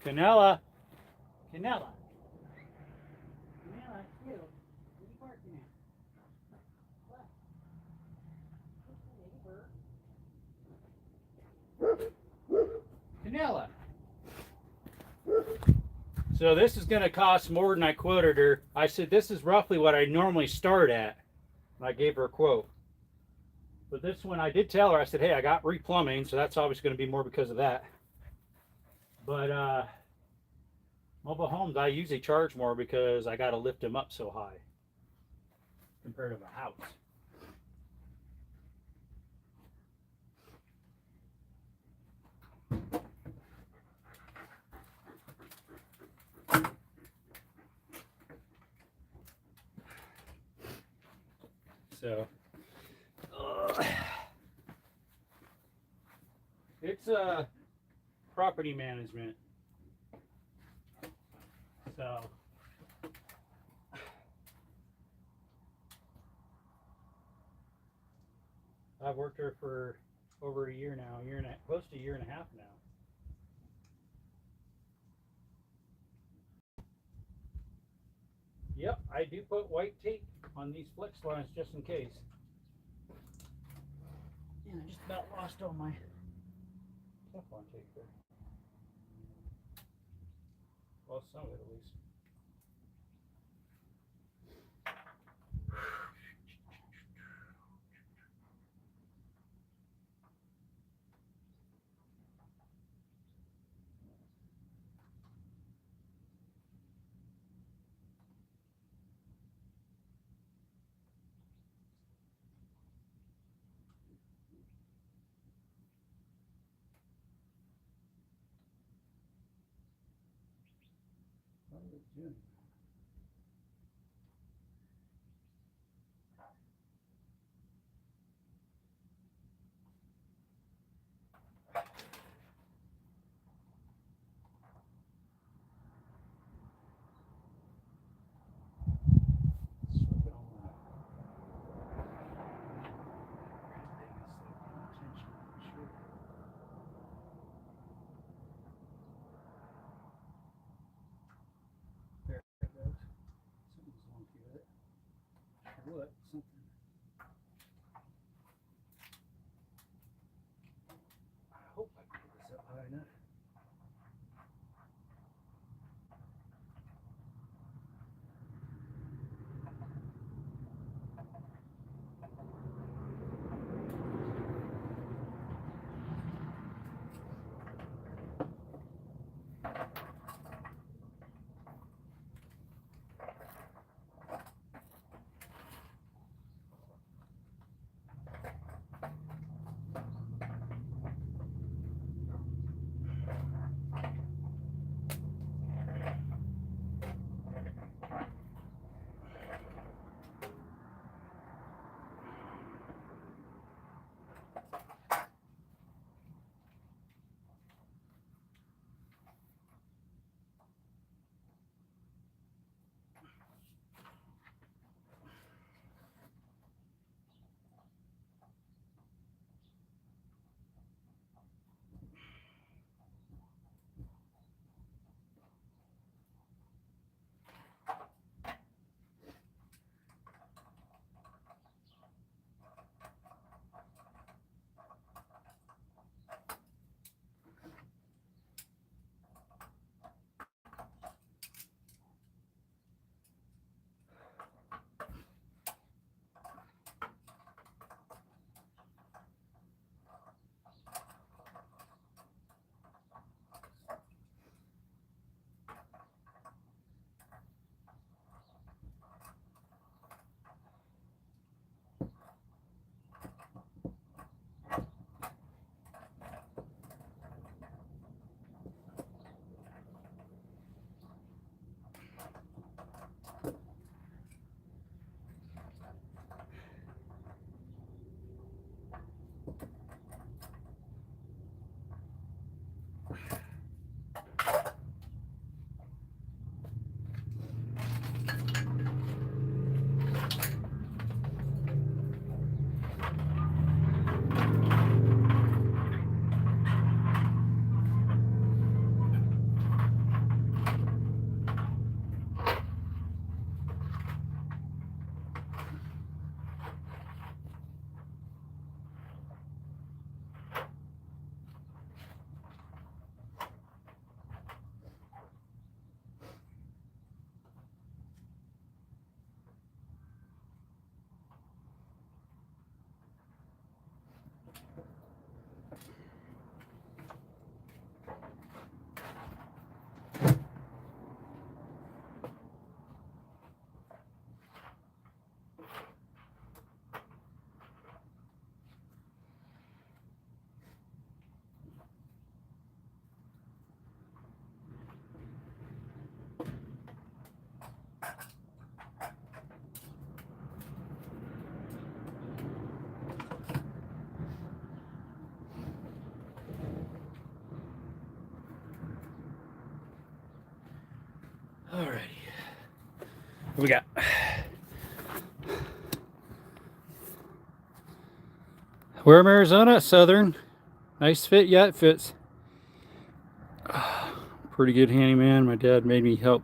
Canella. Canella. Canella. So this is going to cost more than I quoted her. I said this is roughly what I normally start at. And I gave her a quote. But this one I did tell her, I said, hey, I got replumbing, so that's obviously going to be more because of that. But mobile homes, I usually charge more because I got to lift them up so high compared to a house. So it's property management. So I've worked here for over a year now, close to a year and a half now. Yep, I do put white tape on these flex lines just in case. And I just about lost all my Teflon tape there. Well, some of it at least. June. but something. I hope I can get this up high enough. Alrighty. What we got? Wareham, Arizona, Southern. Nice fit. Yeah, it fits. Pretty good handyman. My dad made me help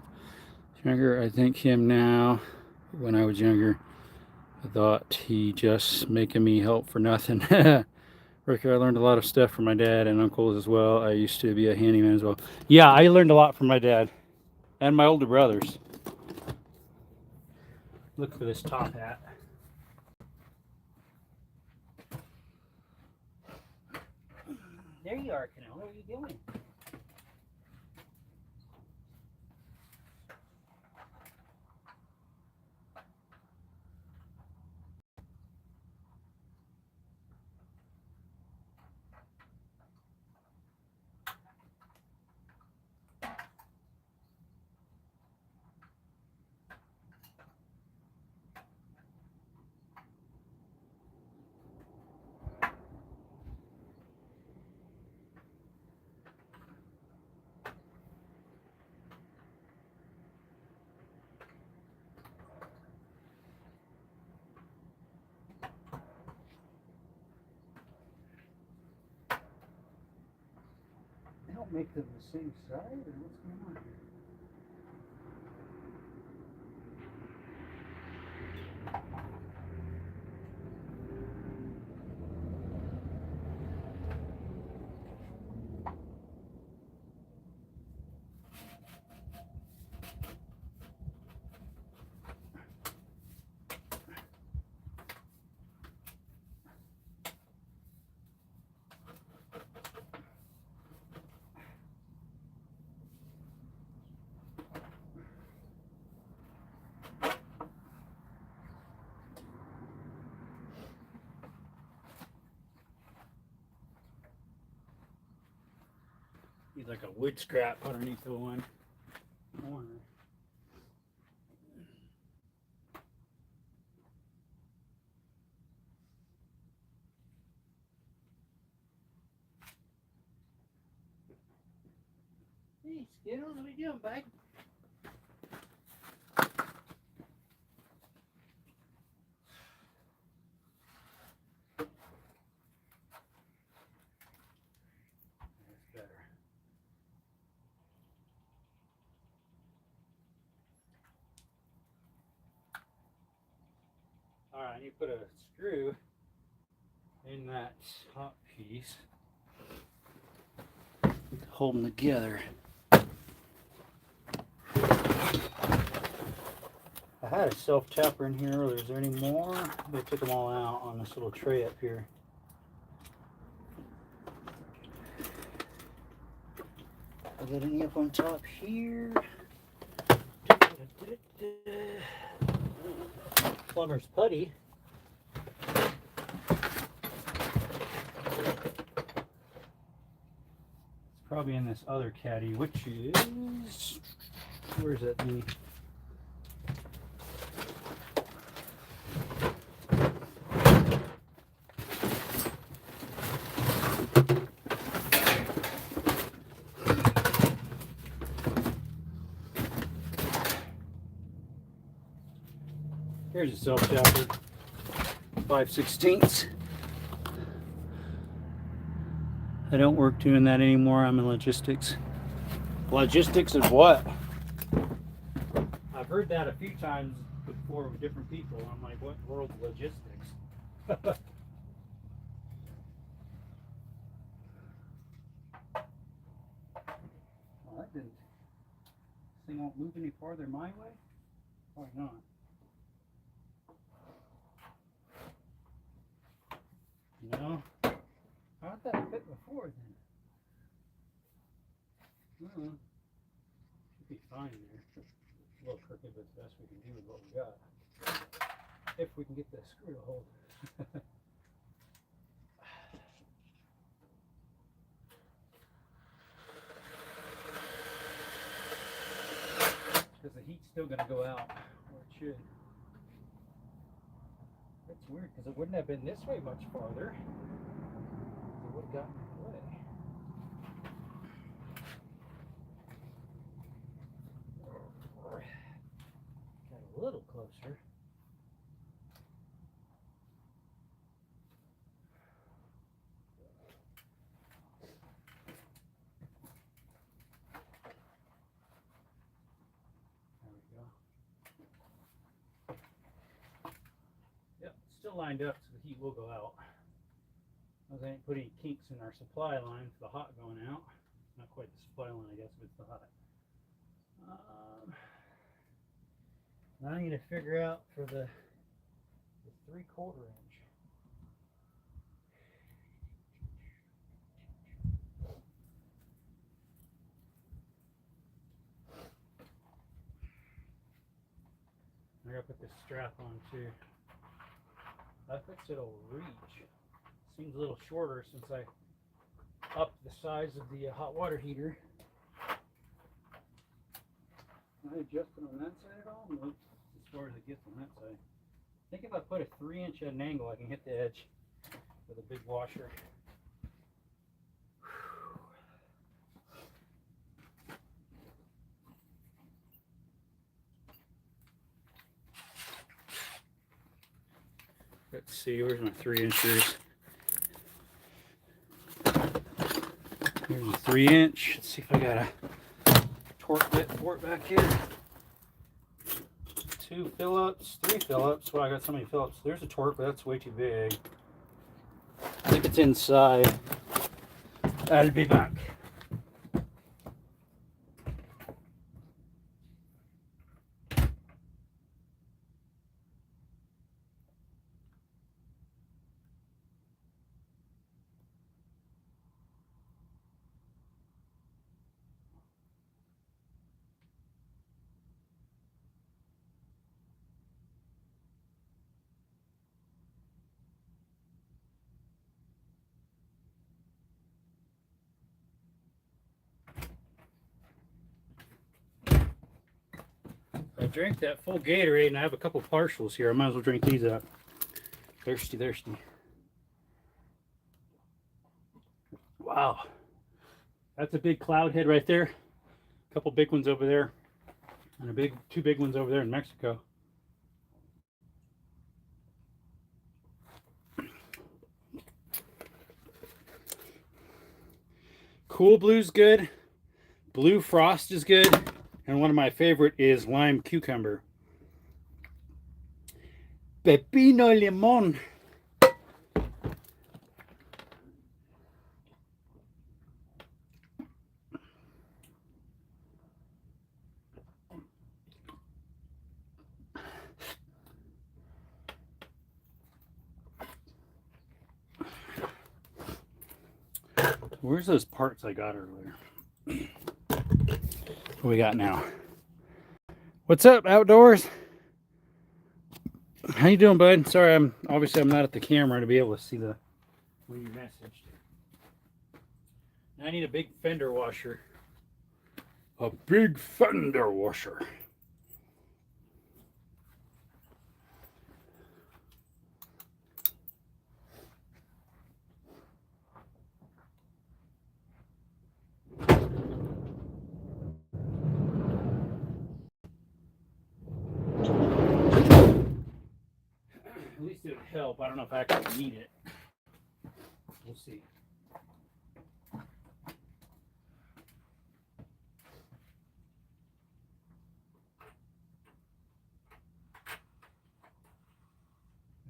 younger. I thank him now. When I was younger, I thought he just making me help for nothing. Rick, I learned a lot of stuff from my dad and uncles as well. I used to be a handyman as well. Yeah, I learned a lot from my dad and my older brothers. Look for this top hat. There you are, Canella. What are you doing? They don't make them the same side, or what's going on? Be like a wood scrap underneath the one corner. Hey, Skittles, what are you doing, bud? That's better. All right, I need to put a screw in that top piece. Hold them together. I had a self-tapper in here earlier. Is there any more? They took them all out on this little tray up here. I got any up on top here? Plumber's putty. It's probably in this other caddy, which is, where's that thing? Here's a self-tapper, 5/16. I don't work doing that anymore. I'm in logistics. Logistics of what? I've heard that a few times before with different people. I'm like, what world logistics? Well, that didn't. This thing won't move any farther my way? Probably not. No. How'd that fit before then? Should be fine there. A little crooked, but it's the best we can do with what we got. If we can get the screw to hold. Because the heat's still going to go out, or it should. That's weird, because it wouldn't have been this way much farther. It would have gotten in the way. Got a little closer. There we go. Yep, still lined up so the heat will go out. I didn't put any kinks in our supply line for the hot going out. Not quite the supply line, I guess, but it's the hot. Now I need to figure out for the 3/4 inch. I gotta put this strap on too. I think it'll reach. Seems a little shorter since I upped the size of the hot water heater. Can I adjust it on that side at all? Nope. As far as it gets on that side. I think if I put a 3-inch at an angle, I can hit the edge with a big washer. Let's see, where's my 3-inchers? Here's a 3-inch. Let's see if I got a torque bit for it back here. 2 Phillips, 3 Phillips. Well, I got so many Phillips. There's a torque, but that's way too big. I think it's inside. I'll be back. drank that full Gatorade and I have a couple partials here. I might as well drink these up. Thirsty, thirsty. Wow. That's a big cloud head right there. A couple big ones over there. And two big ones over there in Mexico. Cool Blue's good. Blue Frost is good. And one of my favorite is Lime Cucumber. Pepino Limon. Where's those parts I got earlier? What we got now? What's up, outdoors? How you doing, bud? Sorry, I'm not at the camera to be able to see the when you messaged. I need a big fender washer. A big fender washer. At least it would help. I don't know if I actually need it. We'll see. I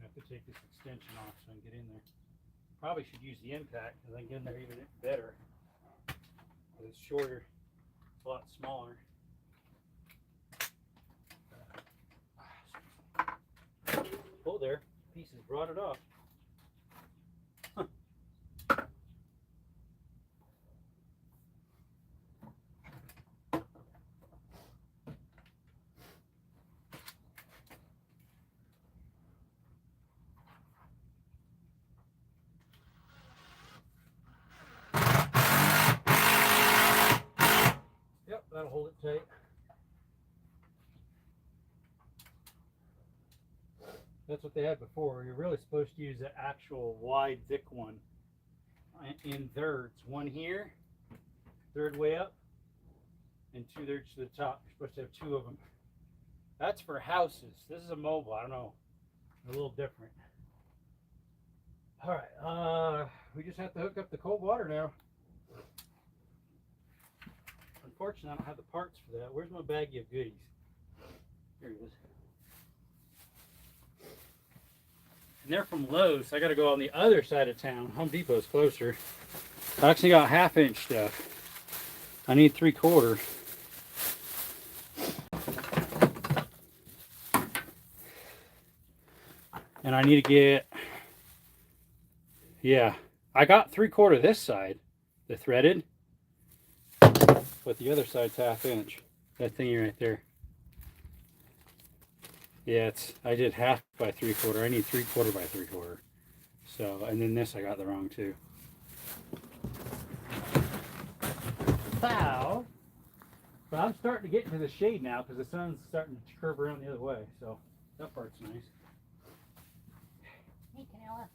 have to take this extension off so I can get in there. Probably should use the impact because I can get in there even better. It's shorter, it's a lot smaller. Oh, there, pieces brought it off. Huh. Yep, that'll hold it tight. That's what they had before. You're really supposed to use the actual wide, thick one in thirds. One here, third way up, and 2/3 to the top. You're supposed to have two of them. That's for houses. This is a mobile. I don't know. A little different. All right. We just have to hook up the cold water now. Unfortunately, I don't have the parts for that. Where's my baggie of goodies? Here it is. And they're from Lowe's, so I got to go on the other side of town. Home Depot's closer. I actually got 1/2 inch stuff. I need 3/4. And I need to get, yeah, I got 3/4 this side, the threaded, but the other side's 1/2 inch. That thingy right there. Yeah, I did 1/2 by 3/4. I need 3/4 by 3/4. So, and then this I got the wrong too. Wow. But I'm starting to get into the shade now because the sun's starting to curve around the other way. So that part's nice. Hey, Canella.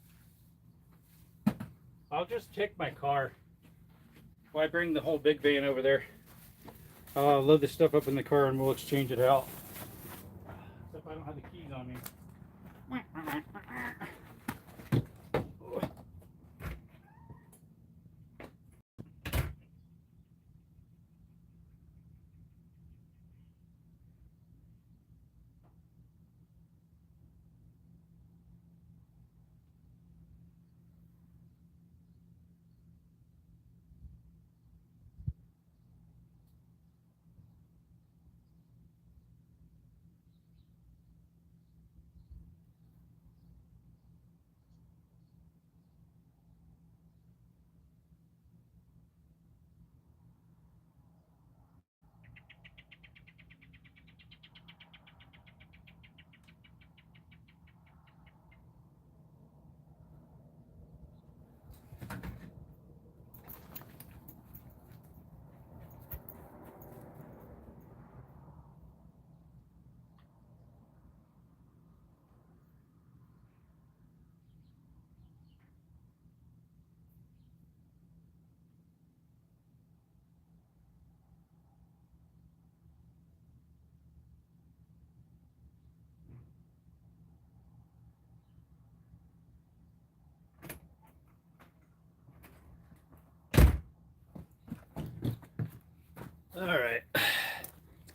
I'll just take my car. Why bring the whole big van over there? I'll load the stuff up in the car and we'll exchange it out. Except I don't have the keys on me.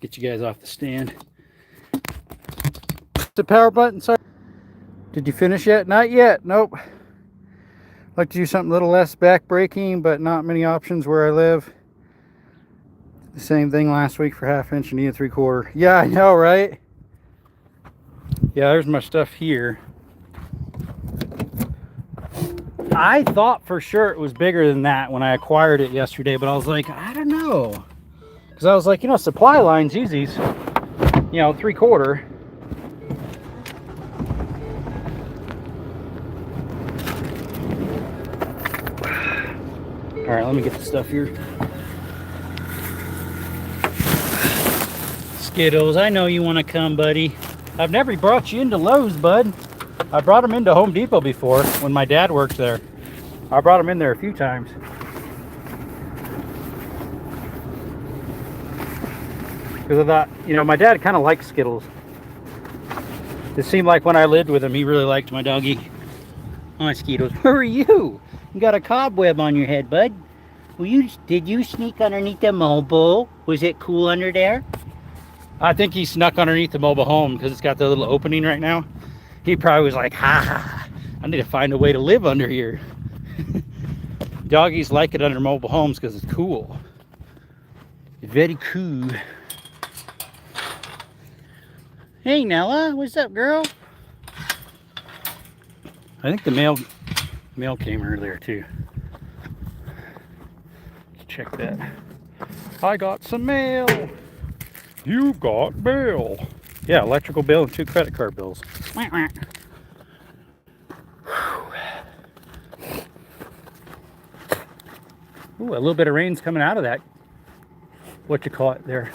get you guys off the stand. The power button. Sorry. Did you finish yet? Not yet. Nope. Like to do something a little less back-breaking, but not many options where I live. The same thing last week for 1/2 inch and needed 3/4. Yeah, I know, right? Yeah, there's my stuff here. I thought for sure it was bigger than that when I acquired it yesterday, but I was like, I don't know. Because I was like, you know, supply lines use these, you know, 3/4. All right, let me get the stuff here. Skittles, I know you want to come, buddy. I've never brought you into Lowe's, bud. I brought them into Home Depot before when my dad worked there. I brought them in there a few times. Because I thought, you know, my dad kind of liked Skittles. It seemed like when I lived with him, he really liked my doggy. Hi, Skittles. Where are you? You got a cobweb on your head, bud. Did you sneak underneath the mobile? Was it cool under there? I think he snuck underneath the mobile home because it's got the little opening right now. He probably was like, ha, I need to find a way to live under here. Doggies like it under mobile homes because it's cool. It's very cool. Hey, Nella, what's up, girl? I think the mail came earlier too. Let's check that. I got some mail. You've got mail. Yeah, electrical bill and 2 credit card bills. Ooh, a little bit of rain's coming out of that. What you call it there?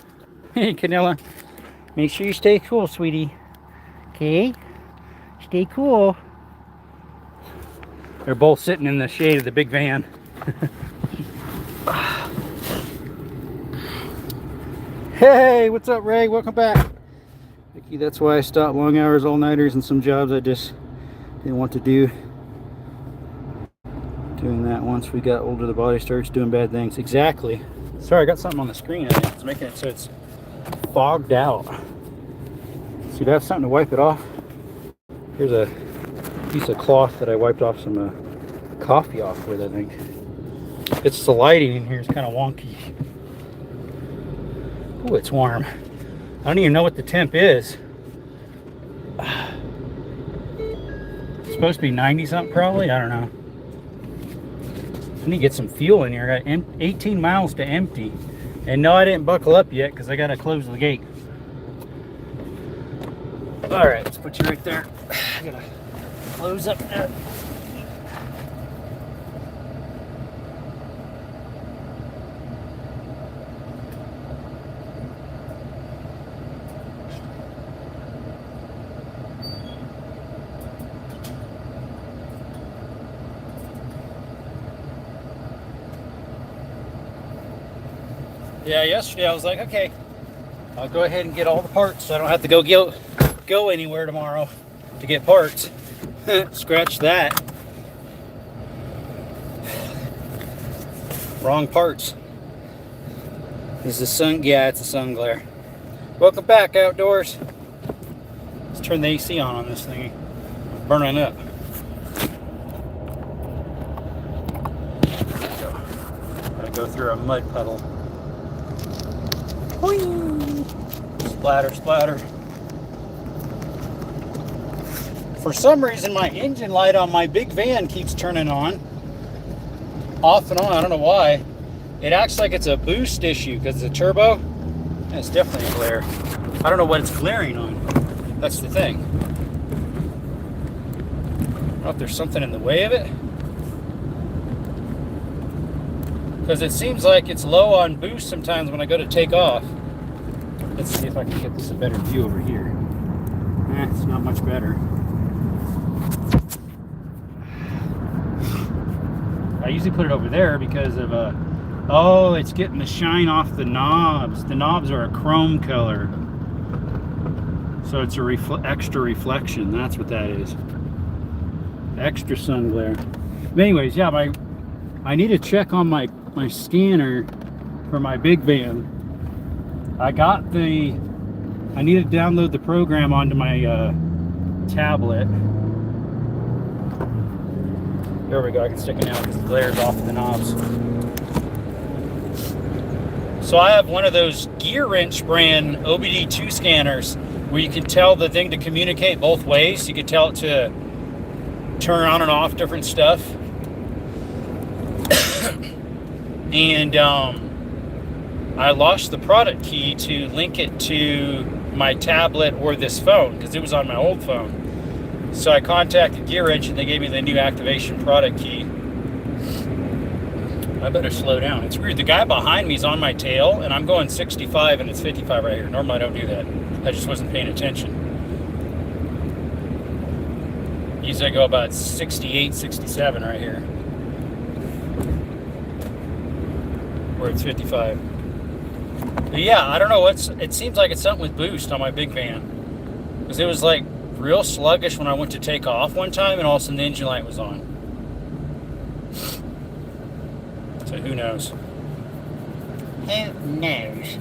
Hey, Canella. Make sure you stay cool, sweetie. Okay? Stay cool. They're both sitting in the shade of the big van. Hey, what's up, Ray? Welcome back. Vicky, that's why I stopped long hours, all-nighters, and some jobs I just didn't want to do. Doing that once we got older, the body starts doing bad things. Exactly. Sorry, I got something on the screen. I think it's making it so it's fogged out. See, that's something to wipe it off. Here's a piece of cloth that I wiped off some coffee off with, I think. It's the lighting in here is kind of wonky. Ooh, it's warm. I don't even know what the temp is. It's supposed to be 90 something probably. I don't know. I need to get some fuel in here. I got 18 miles to empty. And no, I didn't buckle up yet because I got to close the gate. All right, let's put you right there. I got to close up that. Yeah, yesterday I was like, okay, I'll go ahead and get all the parts so I don't have to go anywhere tomorrow to get parts. Scratch that. Wrong parts. Is the sun? Yeah, it's the sun glare. Welcome back, outdoors. Let's turn the AC on this thing. It's burning up. Gotta go through a mud puddle. Whee! Splatter, splatter. For some reason, my engine light on my big van keeps turning on. Off and on, I don't know why. It acts like it's a boost issue because it's a turbo. And it's definitely a glare. I don't know what it's glaring on. That's the thing. I don't know if there's something in the way of it. Because it seems like it's low on boost sometimes when I go to take off. Let's see if I can get this a better view over here. It's not much better. I usually put it over there because of oh, it's getting the shine off the knobs. The knobs are a chrome color. So it's a extra reflection. That's what that is. Extra sun glare. But anyways, yeah, I need to check on my scanner for my big van I need to download the program onto my tablet. There we go, I can stick it now because the glare's off of the knobs. So I have one of those Gear Wrench brand OBD2 scanners where you can tell the thing to communicate both ways. You can tell it to turn on and off different stuff. And I lost the product key to link it to my tablet or this phone because it was on my old phone. So I contacted Gear Wrench and they gave me the new activation product key. I better slow down. It's weird. The guy behind me is on my tail and I'm going 65 and it's 55 right here. Normally I don't do that. I just wasn't paying attention. Usually I go about 68, 67 right here. Where it's 55. But yeah, I don't know it seems like it's something with boost on my big van. Because it was like real sluggish when I went to take off one time and all of a sudden the engine light was on. So who knows? Who knows?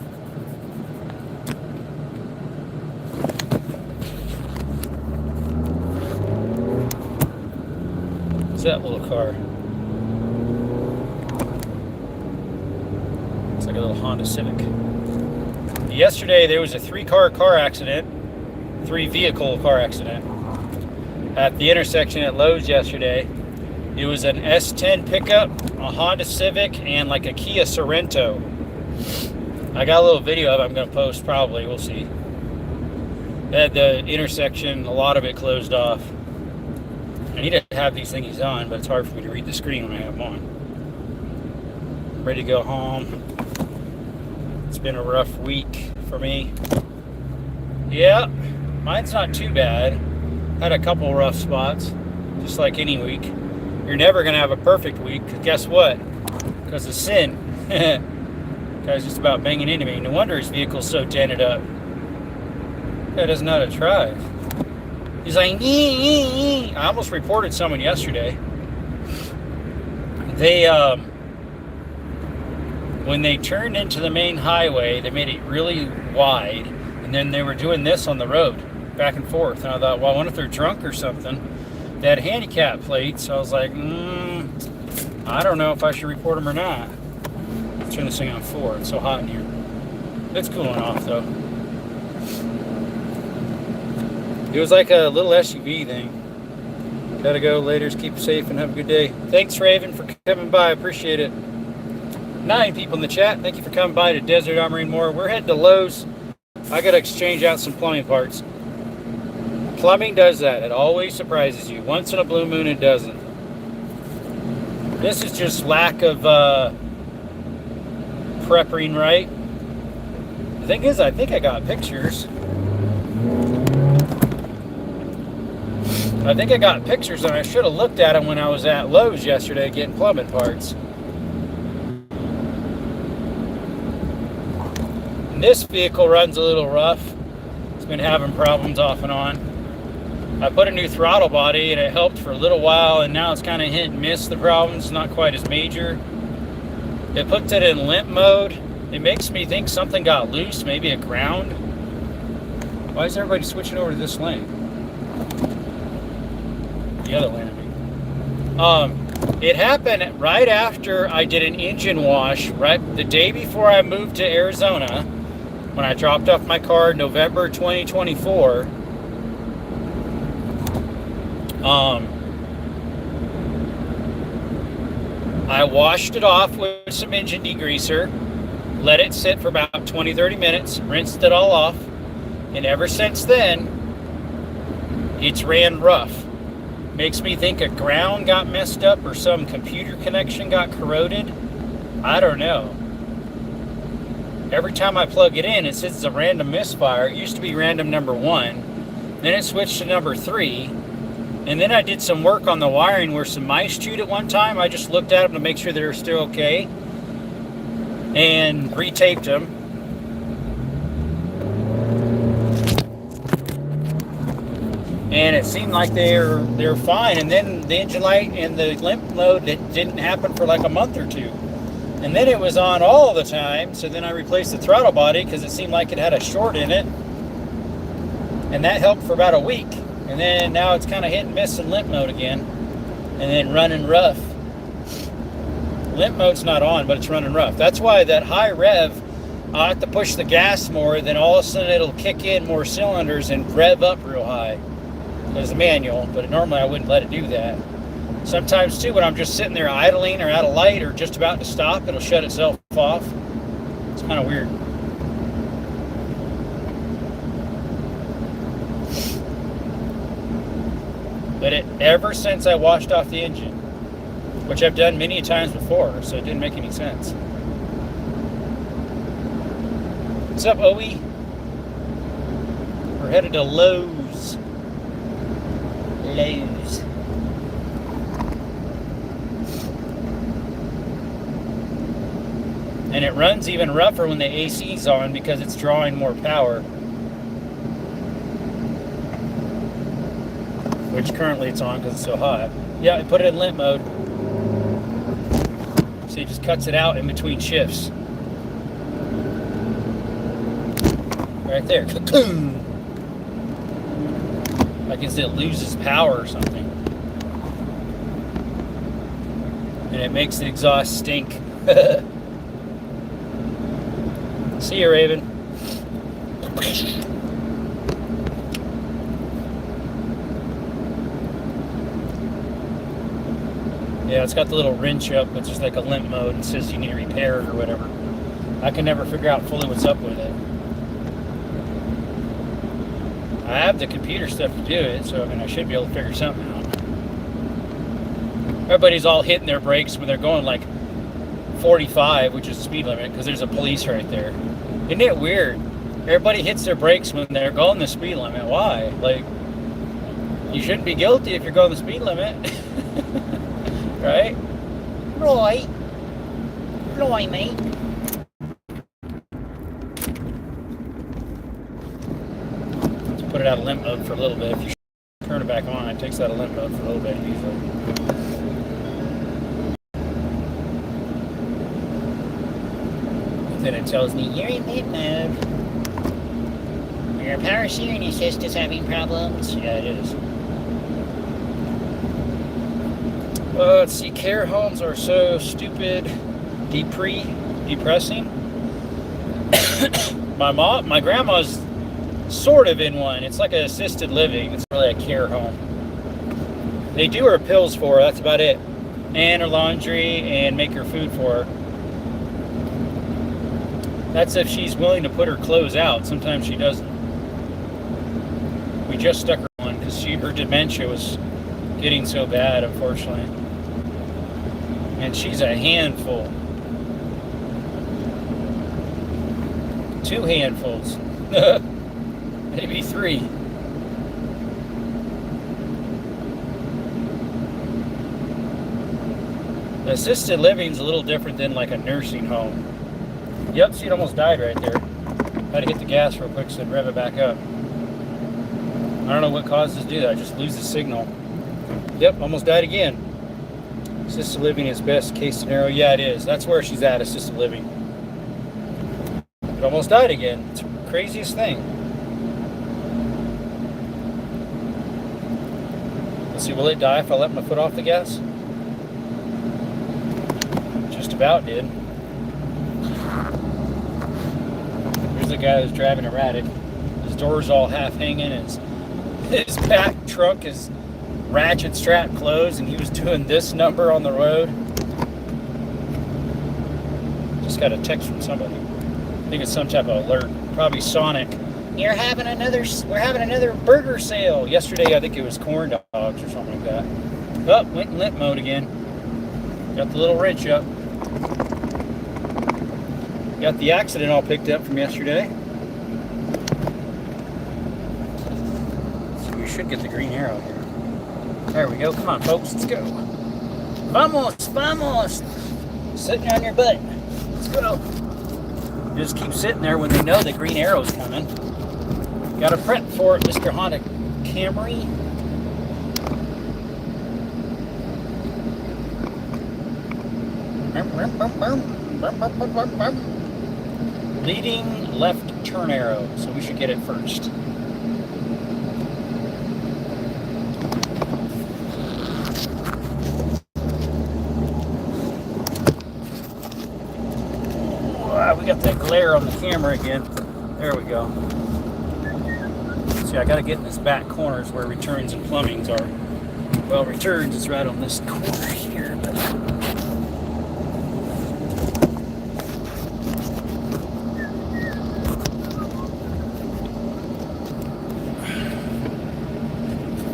What's that little car? It's like a little Honda Civic. Yesterday there was a three-vehicle car accident at the intersection at Lowe's yesterday. It was an S10 pickup, a Honda Civic, and like a Kia Sorento. I got a little video of it I'm going to post probably. We'll see. At the intersection, a lot of it closed off. I need to have these thingies on, but it's hard for me to read the screen when I have them on. Ready to go home. It's been a rough week for me. Yeah, mine's not too bad. Had a couple rough spots, just like any week. You're never going to have a perfect week, because guess what? Because of sin. Guy's just about banging into me. No wonder his vehicle's so dented up. Guy doesn't know how to drive. He's like, I almost reported someone yesterday. They, when they turned into the main highway, they made it really wide, and then they were doing this on the road, back and forth. And I thought, well, I wonder if they're drunk or something. They had handicap plates, so I was like, I don't know if I should report them or not. Let's turn this thing on 4. It's so hot in here. It's cooling off, though. It was like a little SUV thing. Gotta go. Laters. Keep safe and have a good day. Thanks, Raven, for coming by. I appreciate it. 9 people in the chat. Thank you for coming by to Desert Armory and More. We're heading to Lowe's. I gotta exchange out some plumbing parts. Plumbing does that. It always surprises you. Once in a blue moon, it doesn't. This is just lack of prepping right. The thing is, I think I got pictures. And I should have looked at them when I was at Lowe's yesterday getting plumbing parts. And this vehicle runs a little rough. It's been having problems off and on. I put a new throttle body and it helped for a little while, and now it's kind of hit and miss the problems. It's not quite as major. It puts it in limp mode. It makes me think something got loose, maybe a ground. Why is everybody switching over to this lane? The other lane, I mean. It happened right after I did an engine wash, right the day before I moved to Arizona, when I dropped off my car in November 2024. I washed it off with some engine degreaser, let it sit for about 20-30 minutes, rinsed it all off, and ever since then, it's ran rough. Makes me think a ground got messed up or some computer connection got corroded. I don't know. Every time I plug it in, it says it's a random misfire. It used to be random number 1. Then it switched to number 3. And then I did some work on the wiring where some mice chewed at one time. I just looked at them to make sure they were still okay. And retaped them. And it seemed like they're fine. And then the engine light and the limp mode, it didn't happen for like a month or 2. And then it was on all the time, so then I replaced the throttle body because it seemed like it had a short in it. And that helped for about a week. And then now it's kind of hit and miss in limp mode again. And then running rough. Limp mode's not on, but it's running rough. That's why that high rev, I have to push the gas more, then all of a sudden it'll kick in more cylinders and rev up real high. There's a manual, but normally I wouldn't let it do that. Sometimes too, when I'm just sitting there idling or out of light or just about to stop, it'll shut itself off. It's kind of weird. But ever since I washed off the engine, which I've done many times before, so it didn't make any sense. What's up, Owie? We're headed to Lowe's. Lowe's. And it runs even rougher when the AC's on because it's drawing more power. Which currently it's on because it's so hot. Yeah, I put it in limp mode. So it just cuts it out in between shifts. Right there. Like as it loses power or something. And it makes the exhaust stink. See you, Raven. Yeah, it's got the little wrench up, it's just like a limp mode. It says you need to repair it or whatever. I can never figure out fully what's up with it. I have the computer stuff to do it, so I mean I should be able to figure something out. Everybody's all hitting their brakes when they're going like 45, which is the speed limit, because there's a police right there. Isn't it weird? Everybody hits their brakes when they're going the speed limit. Why? Like, you shouldn't be guilty if you're going the speed limit. Right? Roy. Roy, mate. Let's put it out of limp mode for a little bit. If you turn it back on, it takes out of limp mode for a little bit usually. Then it tells me you're in limp mode. Your power steering assist is having problems. Yeah, it is. Let's see, care homes are so stupid, depressing. My grandma's sort of in one. It's like an assisted living. It's really a care home. They do her pills for her, that's about it. And her laundry and make her food for her. That's if she's willing to put her clothes out. Sometimes she doesn't. We just stuck her on because her dementia was getting so bad, unfortunately. And she's a handful. 2 handfuls. Maybe 3. Assisted living's a little different than like a nursing home. Yep, see, it almost died right there. Had to hit the gas real quick so it'd rev it back up. I don't know what causes it to do that. I just lose the signal. Yep, almost died again. Assisted living is best case scenario. Yeah, it is. That's where she's at, assisted living. It almost died again. It's the craziest thing. Let's see, will it die if I let my foot off the gas? Just about did. Here's the guy who's driving erratic. His door's all half hanging, his back trunk is ratchet strap closed, and he was doing this number on the road. Just got a text from somebody. I think it's some type of alert. Probably Sonic. We're having another burger sale. Yesterday, I think it was corn dogs or something like that. Oh, went in limp mode again. Got the little wrench up. Got the accident all picked up from yesterday. So we should get the green arrow here. There we go. Come on, folks. Let's go. Vamos, vamos. Sitting on your butt. Let's go. Just keep sitting there when they know the green arrow's coming. Got to prep for it, Mr. Honda Camry. Leading left turn arrow, so we should get it first. Wow, we got that glare on the camera again. There we go. See, I got to get in this back corners where returns and plumbings are. Well, returns is right on this corner here, but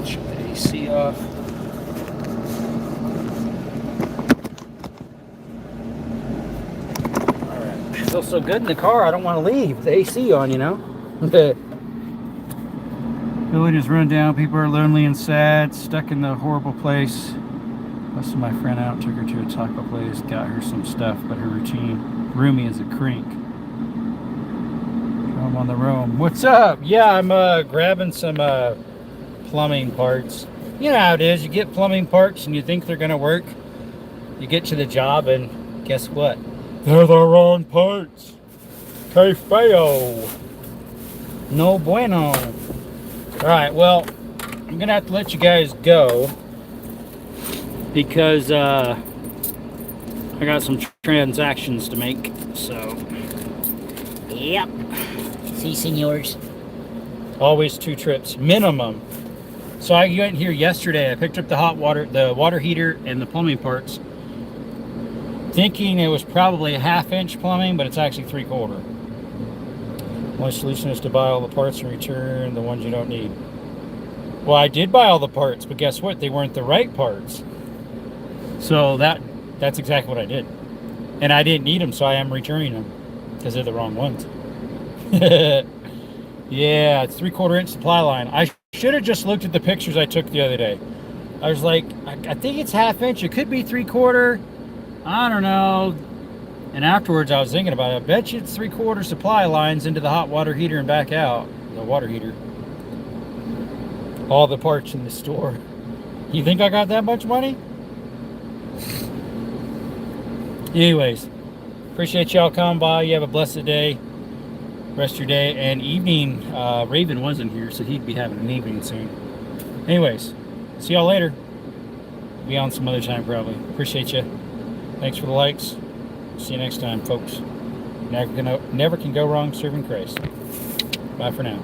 shut the AC off. All right, I feel so good in the car. I don't want to leave the AC on, you know. Village is run down. People are lonely and sad, stuck in the horrible place. Busted my friend out, took her to a taco place, got her some stuff, but her routine roomy as a crink. I'm on the roam. What's up? Yeah, I'm grabbing some plumbing parts. You know how it is. You get plumbing parts and you think they're gonna work. You get to the job and guess what? They're the wrong parts. Que feo. No bueno. Alright, well, I'm gonna have to let you guys go because I got some transactions to make, so. Yep. See, senors. Always 2 trips, minimum. So I went here yesterday, I picked up the the water heater and the plumbing parts, thinking it was probably a 1/2 inch plumbing, but it's actually 3/4. My solution is to buy all the parts and return the ones you don't need. Well, I did buy all the parts, but guess what? They weren't the right parts. So that's exactly what I did. And I didn't need them, so I am returning them because they're the wrong ones. Yeah, it's 3/4 inch supply line. I should have just looked at the pictures I took the other day. I was like, I think it's 1/2 inch. It could be 3/4. I don't know. And afterwards, I was thinking about it. I bet you it's 3/4 supply lines into the hot water heater and back out. The water heater. All the parts in the store. You think I got that much money? Anyways, appreciate y'all coming by. You have a blessed day. Rest of your day and evening. Raven wasn't here, so he'd be having an evening soon. Anyways, see y'all later. Be on some other time probably. Appreciate you. Thanks for the likes. See you next time, folks. Never can go wrong serving Christ. Bye for now.